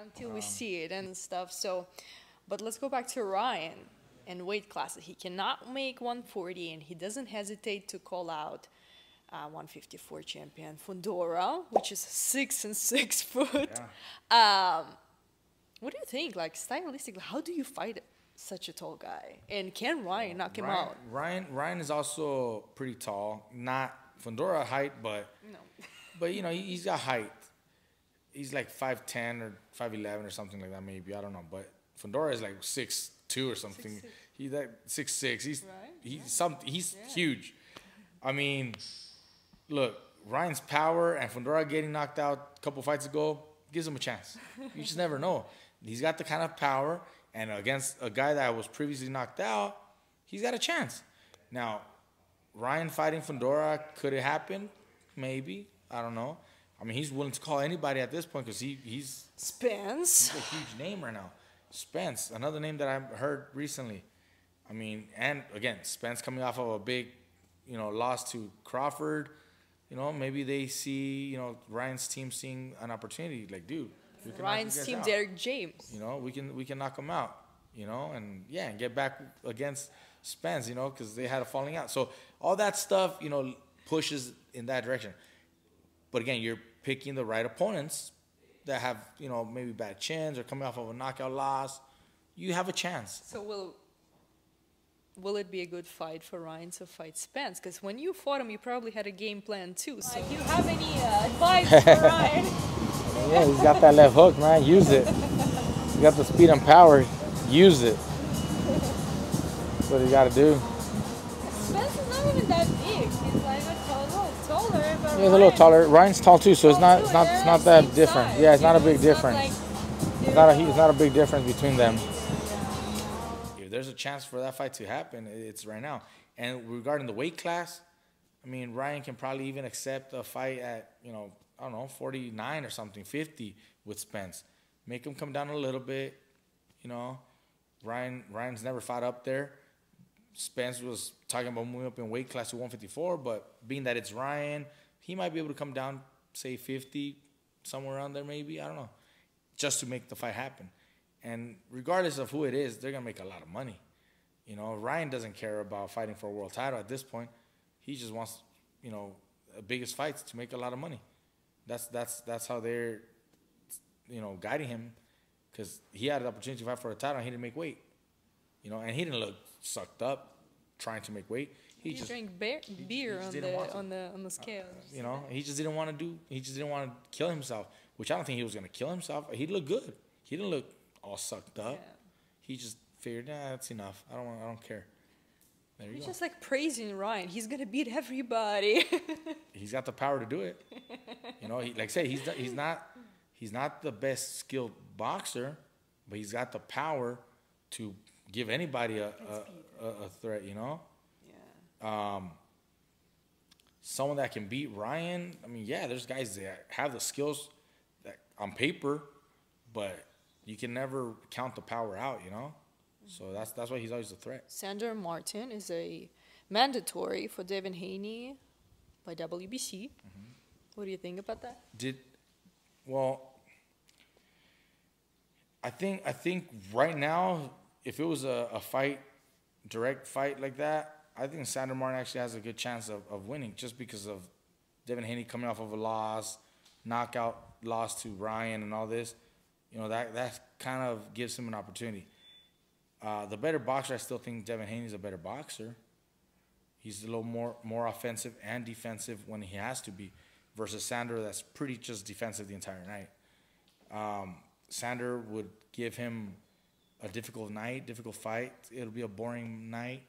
until we see it and stuff. So, but let's go back to Ryan and weight classes. He cannot make 140, and he doesn't hesitate to call out 154 champion Fundora, which is 6 foot. Yeah. What do you think? Stylistically, how do you fight such a tall guy? And can Ryan knock him out? Ryan is also pretty tall. Not Fundora height, but no. But he's got height. He's like 5'10" or 5'11" or something like that, maybe. I don't know. But Fundora is like 6'2" or something. 6'6". He's like 6'6". He's huge. I mean, look, Ryan's power and Fundora getting knocked out a couple fights ago gives him a chance. You just never know. He's got the kind of power, and against a guy that was previously knocked out, he's got a chance. Now, Ryan fighting Fundora, could it happen? Maybe. I don't know. I mean, he's willing to call anybody at this point because he's Spence. He's a huge name right now. Spence, another name that I heard recently. I mean, and again, Spence coming off of a big, loss to Crawford. Maybe they see, Ryan's team seeing an opportunity. Like, dude, we can Ryan's team, Derek James. We can knock him out. And get back against Spence. Because they had a falling out. So all that stuff, pushes in that direction. But again, you're picking the right opponents that have, maybe bad chins or coming off of a knockout loss. You have a chance. So will it be a good fight for Ryan to fight Spence? Because when you fought him, you probably had a game plan too. So do you have any advice for Ryan? Yeah, he's got that left hook, man. Use it. He's got the speed and power. Use it. That's what you got to do. Spence is not even that big. He's like a little taller. But he's a little taller. Ryan's tall too, so it's not that different. Size. Yeah, it's not a big difference. It's not a big difference between them. If there's a chance for that fight to happen, it's right now. And regarding the weight class, I mean, Ryan can probably even accept a fight at, 49 or something, 50 with Spence. Make him come down a little bit, Ryan's never fought up there. Spence was talking about moving up in weight class to 154, but being that it's Ryan, he might be able to come down, say 50, somewhere around there maybe, I don't know, just to make the fight happen. And regardless of who it is, they're going to make a lot of money. Ryan doesn't care about fighting for a world title at this point. He just wants, the biggest fights to make a lot of money. That's how they're, guiding him, because he had the opportunity to fight for a title and he didn't make weight. And he didn't look sucked up trying to make weight. He You just drank beer on didn't want the scale. you know, he just didn't want to do. He just didn't want to kill himself, which I don't think he was gonna kill himself. He looked good. He didn't look all sucked up. Yeah. He just figured, nah, that's enough. I don't care. There you He's go. just like praising Ryan. He's gonna beat everybody. He's got the power to do it. You know, like I said, he's not the best skilled boxer, but he's got the power to give anybody a threat. You know. Yeah. Someone that can beat Ryan. I mean, yeah, there's guys that have the skills that on paper, but you can never count the power out, you know? So that's why he's always a threat. Sandor Martin is a mandatory for Devin Haney by WBC. What do you think about that? I think right now, if it was a fight, direct fight like that, I think Sandor Martin actually has a good chance of winning just because of Devin Haney coming off of a loss, knockout loss to Ryan and all this. You know, that kind of gives him an opportunity. The better boxer, I still think Devin Haney's a better boxer. He's a little more offensive and defensive when he has to be, versus Sandor that's pretty just defensive the entire night. Sandor would give him a difficult fight. It'll be a boring night,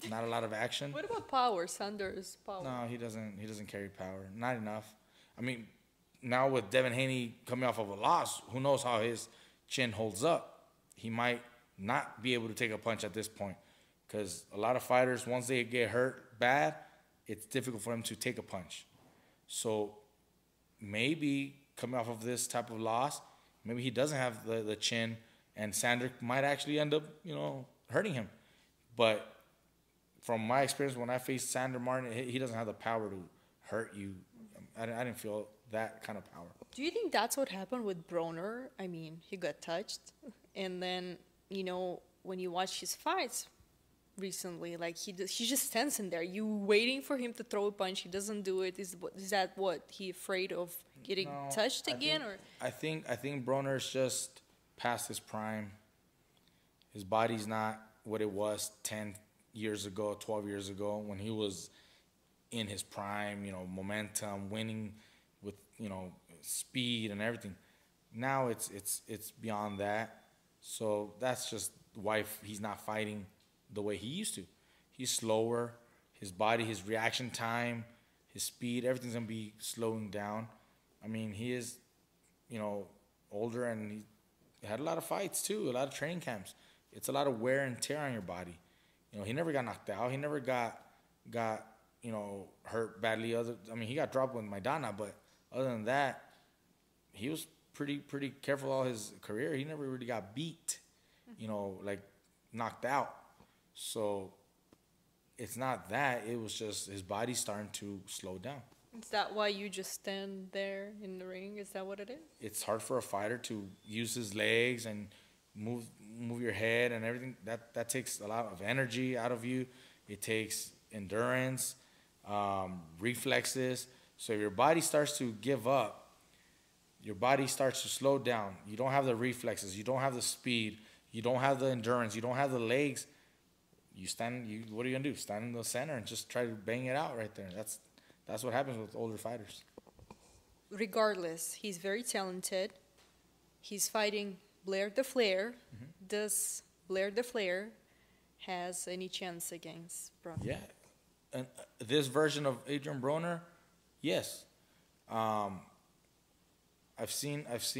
not a lot of action. What about power? Sandor's power. No, he doesn't carry power. Not enough. I mean, now with Devin Haney coming off of a loss, who knows how his chin holds up? He might not be able to take a punch at this point, because a lot of fighters, once they get hurt bad, it's difficult for them to take a punch. So maybe coming off of this type of loss, maybe he doesn't have the chin, and Sandor might actually end up, you know, hurting him. But from my experience, when I faced Sandor Martin, he doesn't have the power to hurt you. I didn't feel that kind of power. Do you think that's what happened with Broner? I mean, he got touched, and then, you know, when you watch his fights recently, like he just stands in there. You waiting for him to throw a punch, he doesn't do it. Is that what he afraid of getting touched again? I think Broner's just past his prime. His body's not what it was 10 years ago, 12 years ago, when he was in his prime, you know, momentum, winning with, you know, speed and everything. Now it's beyond that. So that's just why he's not fighting the way he used to. He's slower. His body, his reaction time, his speed, everything's going to be slowing down. I mean, he is, you know, older, and he had a lot of fights too, a lot of training camps. It's a lot of wear and tear on your body. You know, he never got knocked out. He never got you know, hurt badly. I mean, he got dropped with Maidana, but other than that, he was pretty careful all his career. He never really got beat, you know, like knocked out. So it's not that. It was just his body starting to slow down. Is that why you just stand there in the ring? Is that what it is? It's hard for a fighter to use his legs and move your head and everything. That takes a lot of energy out of you. It takes endurance, reflexes. So if your body starts to give up, your body starts to slow down. You don't have the reflexes. You don't have the speed. You don't have the endurance. You don't have the legs. What are you gonna do? Stand in the center and just try to bang it out right there. That's what happens with older fighters. Regardless, he's very talented. He's fighting Blair the Flair. Does Blair the Flair has any chance against Broner? Yeah, and this version of Adrien Broner, yes. I've seen it's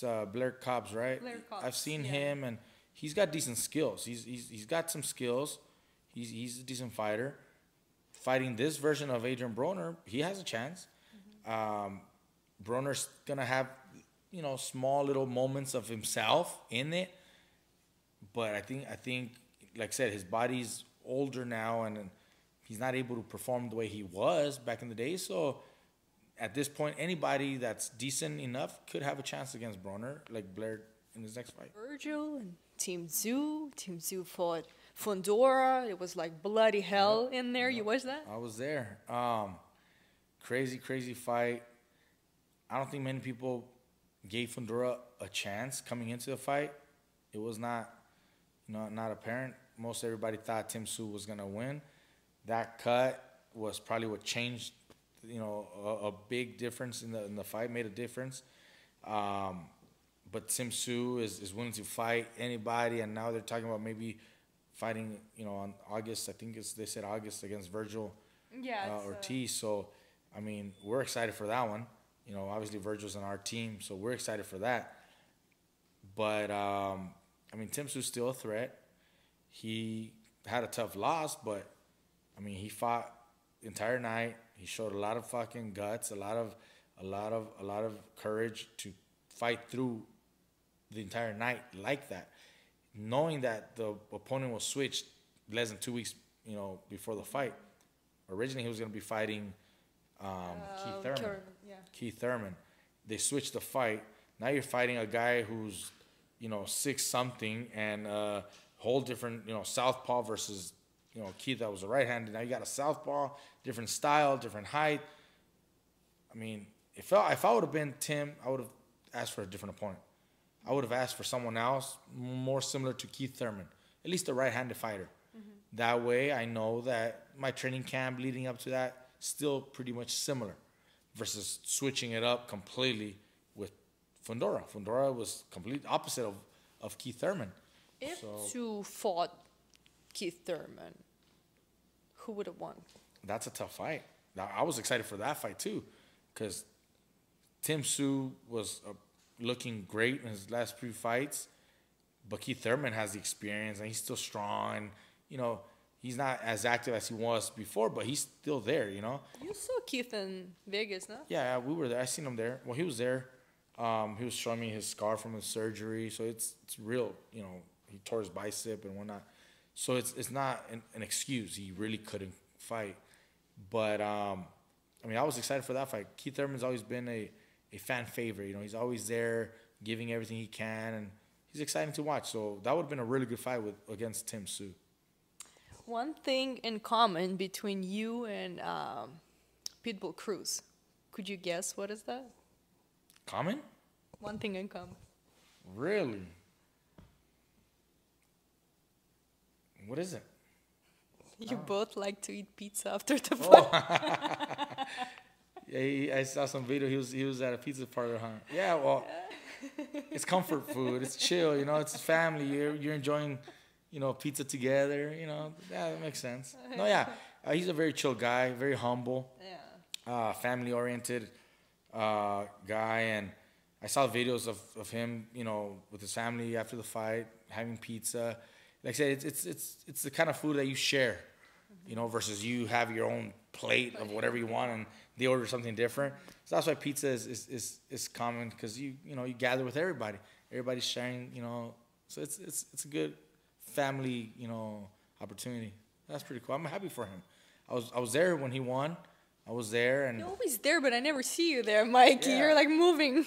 Blair Cobbs, right? Blair Cobbs, I've seen him, and he's got decent skills. He's got some skills. He's a decent fighter. Fighting this version of Adrien Broner, he has a chance. Broner's gonna have, you know, small little moments of himself in it, but I think, like I said, his body's older now, and he's not able to perform the way he was back in the day. So at this point, anybody that's decent enough could have a chance against Broner, like Blair in his next fight. Vergil and Team Tszyu. Team Tszyu fought Fundora. It was like bloody hell in there. You watched that? I was there. Crazy fight. I don't think many people gave Fundora a chance coming into the fight. It was not apparent most everybody thought Tszyu was gonna win. That cut was probably what changed, you know, a big difference in the fight, made a difference. But Tszyu is willing to fight anybody, and now they're talking about maybe fighting, you know, on August. I think they said August against Vergil Ortiz. So, I mean, we're excited for that one. You know, obviously Vergil's on our team, so we're excited for that. But, I mean, Tszyu's still a threat. He had a tough loss, but, I mean, he fought the entire night. He showed a lot of fucking guts, a lot of courage to fight through the entire night like that, knowing that the opponent was switched less than 2 weeks, you know, before the fight. Originally, he was going to be fighting Keith Thurman. Keith Thurman. They switched the fight. Now you're fighting a guy who's, you know, 6-something and a whole different, you know, southpaw versus, you know, Keith that was a right-handed. Now you got a southpaw, different style, different height. I mean, if I would have been Tim, I would have asked for a different opponent. I would have asked for someone else more similar to Keith Thurman, at least a right-handed fighter. That way I know that my training camp leading up to that still pretty much similar versus switching it up completely with Fundora. Fundora was complete opposite of Keith Thurman. If Tszyu fought Keith Thurman, who would have won? That's a tough fight. I was excited for that fight too, because Tszyu was looking great in his last few fights, but Keith Thurman has the experience and he's still strong. And, you know, he's not as active as he was before, but he's still there, you know. You saw Keith in Vegas, no? Yeah, we were there. I seen him there. Well, he was there. He was showing me his scar from his surgery, so it's real. You know, he tore his bicep and whatnot. So it's not an excuse. He really couldn't fight. But, I mean, I was excited for that fight. Keith Thurman's always been a fan favorite. You know, he's always there giving everything he can, and he's exciting to watch. So that would have been a really good fight against Tszyu. One thing in common between you and Pitbull Cruz. Could you guess what is that? Common? One thing in common. Really? What is it? You both like to eat pizza after the fight. Yeah, I saw some video. He was at a pizza parlor, huh? Yeah, well, it's comfort food. It's chill, you know. It's family. You're enjoying, you know, pizza together. You know, yeah, that makes sense. No, yeah, he's a very chill guy, very humble, family oriented guy. And I saw videos of him, you know, with his family after the fight, having pizza. Like I said, it's the kind of food that you share, you know, versus you have your own plate of whatever you want and they order something different. So that's why pizza is common, because you know you gather with everybody. Everybody's sharing, you know. So it's a good family, you know, opportunity. That's pretty cool. I'm happy for him. I was there when he won. I was there, and you're always there, but I never see you there, Mikey. Yeah. You're like moving,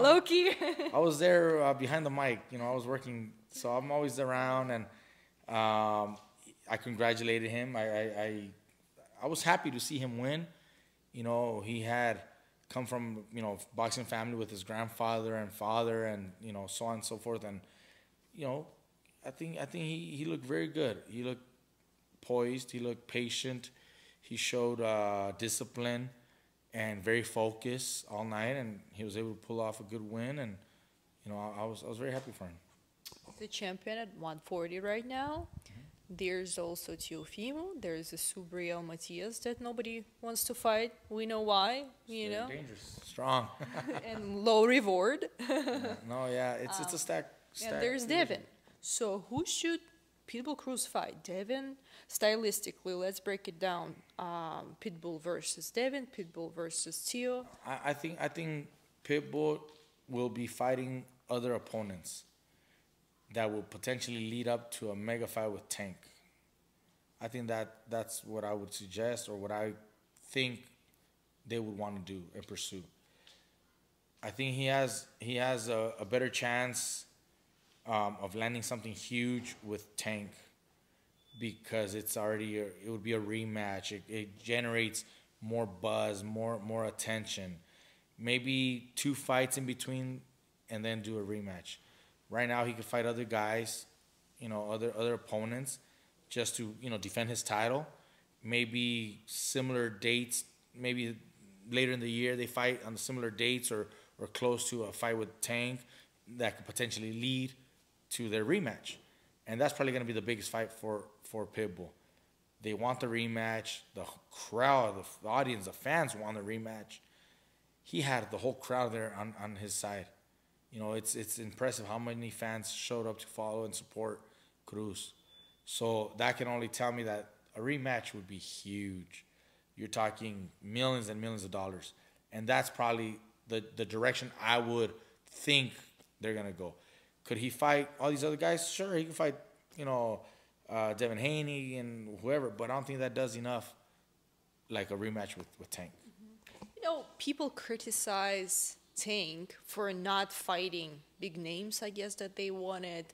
low key. I was there behind the mic. You know, I was working, so I'm always around, and I congratulated him. I was happy to see him win. You know, he had come from, you know, boxing family with his grandfather and father, and, you know, so on and so forth. And, you know, I think he looked very good. He looked poised. He looked patient. He showed discipline and very focused all night, and he was able to pull off a good win. And, you know, I was very happy for him. The champion at 140 right now. There's also Teofimo. There's a Subriel Matias that nobody wants to fight. We know why, you know. Dangerous, strong. And low reward. It's a stack. And there's Devin. So who should Pitbull Cruz fight? Devin? Stylistically, let's break it down. Pitbull versus Devin, Pitbull versus Tszyu. I think Pitbull will be fighting other opponents that will potentially lead up to a mega fight with Tank. I think that's what I would suggest, or what I think they would want to do and pursue. I think he has a better chance of landing something huge with Tank, because it would be a rematch. It generates more buzz, more attention. Maybe 2 fights in between, and then do a rematch. Right now, he could fight other guys, you know, other opponents, just to, you know, defend his title. Maybe similar dates, maybe later in the year they fight on similar dates or close to a fight with Tank that could potentially lead to their rematch. And that's probably going to be the biggest fight for Pitbull. They want the rematch. The crowd, the audience, the fans want the rematch. He had the whole crowd there on his side. You know, it's impressive how many fans showed up to follow and support Cruz. So that can only tell me that a rematch would be huge. You're talking millions and millions of dollars. And that's probably the direction I would think they're going to go. Could he fight all these other guys? Sure, he can fight, you know, Devin Haney and whoever, but I don't think that does enough like a rematch with Tank. You know, people criticize Tank for not fighting big names, I guess, that they wanted,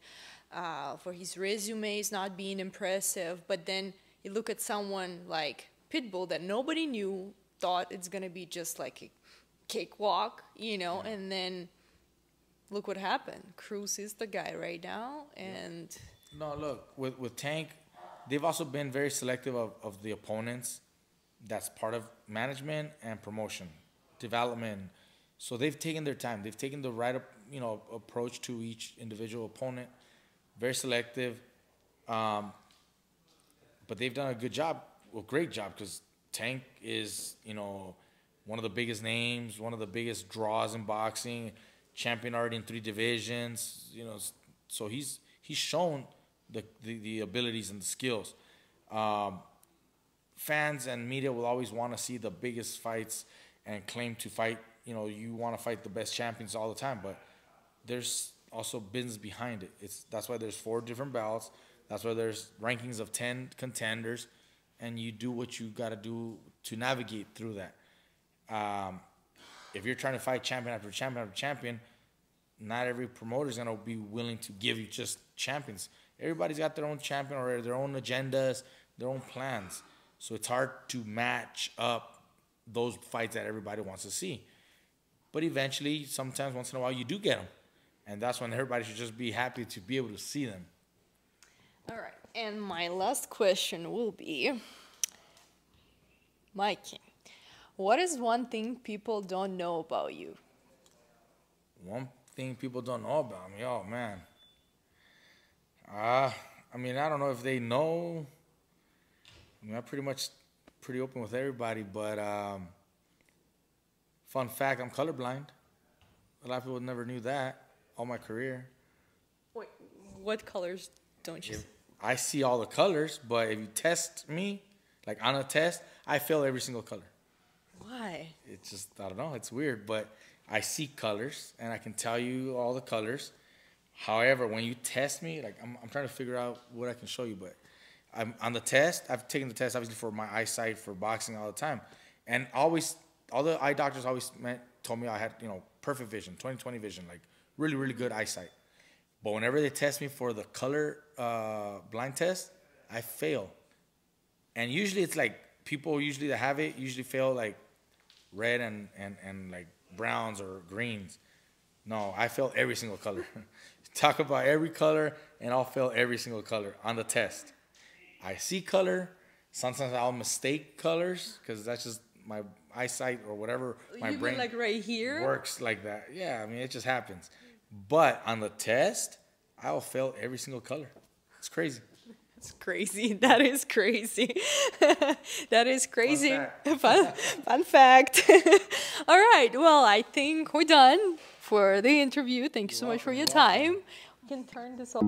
for his resumes not being impressive. But then you look at someone like Pitbull that nobody knew, thought it's going to be just like a cakewalk, you know, and then look what happened. Cruz is the guy right now, and... No, look, with Tank, they've also been very selective of the opponents. That's part of management and promotion, development. So they've taken their time. They've taken the right, you know, approach to each individual opponent. Very selective. But they've done a good job, a great job, because Tank is, you know, one of the biggest names, one of the biggest draws in boxing, champion already in 3 divisions, you know. So he's shown the abilities and the skills. Fans and media will always want to see the biggest fights and claim to fight. You know, you want to fight the best champions all the time, but there's also business behind it. That's why there's 4 different belts. That's why there's rankings of 10 contenders, and you do what you got to do to navigate through that. If you're trying to fight champion after champion after champion, not every promoter is going to be willing to give you just champions. Everybody's got their own champion or their own agendas, their own plans. So it's hard to match up those fights that everybody wants to see. But eventually, sometimes, once in a while, you do get them. And that's when everybody should just be happy to be able to see them. All right. And my last question will be, Mikey, what is one thing people don't know about you? One thing people don't know about me? Oh, man. I mean, I don't know if they know. I mean, I'm pretty open with everybody, but fun fact, I'm colorblind. A lot of people never knew that all my career. Wait, what colors don't you see? I see all the colors, but if you test me, like on a test, I fail every single color. Why? It's just, I don't know, it's weird, but I see colors, and I can tell you all the colors. However, when you test me, like I'm trying to figure out what I can show you, but I'm on the test. I've taken the test obviously for my eyesight for boxing all the time, and always all the eye doctors always told me I had, you know, perfect vision, 20/20 vision, like really really good eyesight. But whenever they test me for the color blind test, I fail, and usually it's like people usually that have it usually fail like red and like browns or greens. No, I fail every single color. Talk about every color, and I'll fail every single color on the test. I see color. Sometimes I'll mistake colors because that's just my eyesight or whatever. My brain like right here works like that. Yeah, I mean, it just happens. But on the test, I'll fail every single color. It's crazy. That's crazy. That is crazy. That is crazy. Fun fact. All right. Well, I think we're done for the interview. Thank you so much for your time. We can turn this off.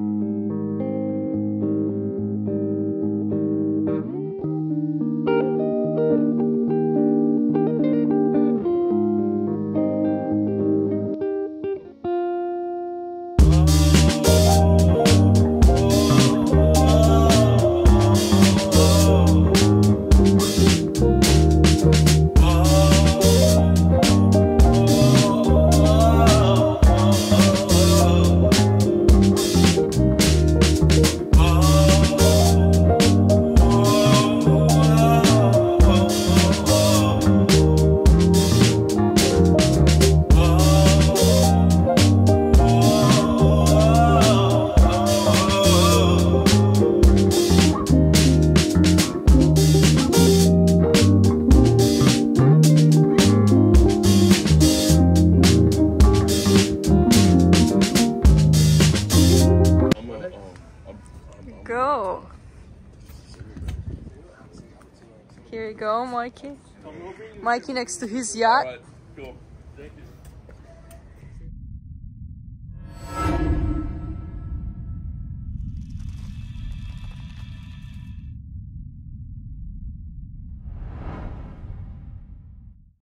go. Here you go, Mikey. Mikey next to his yacht. All right, cool. Thank you.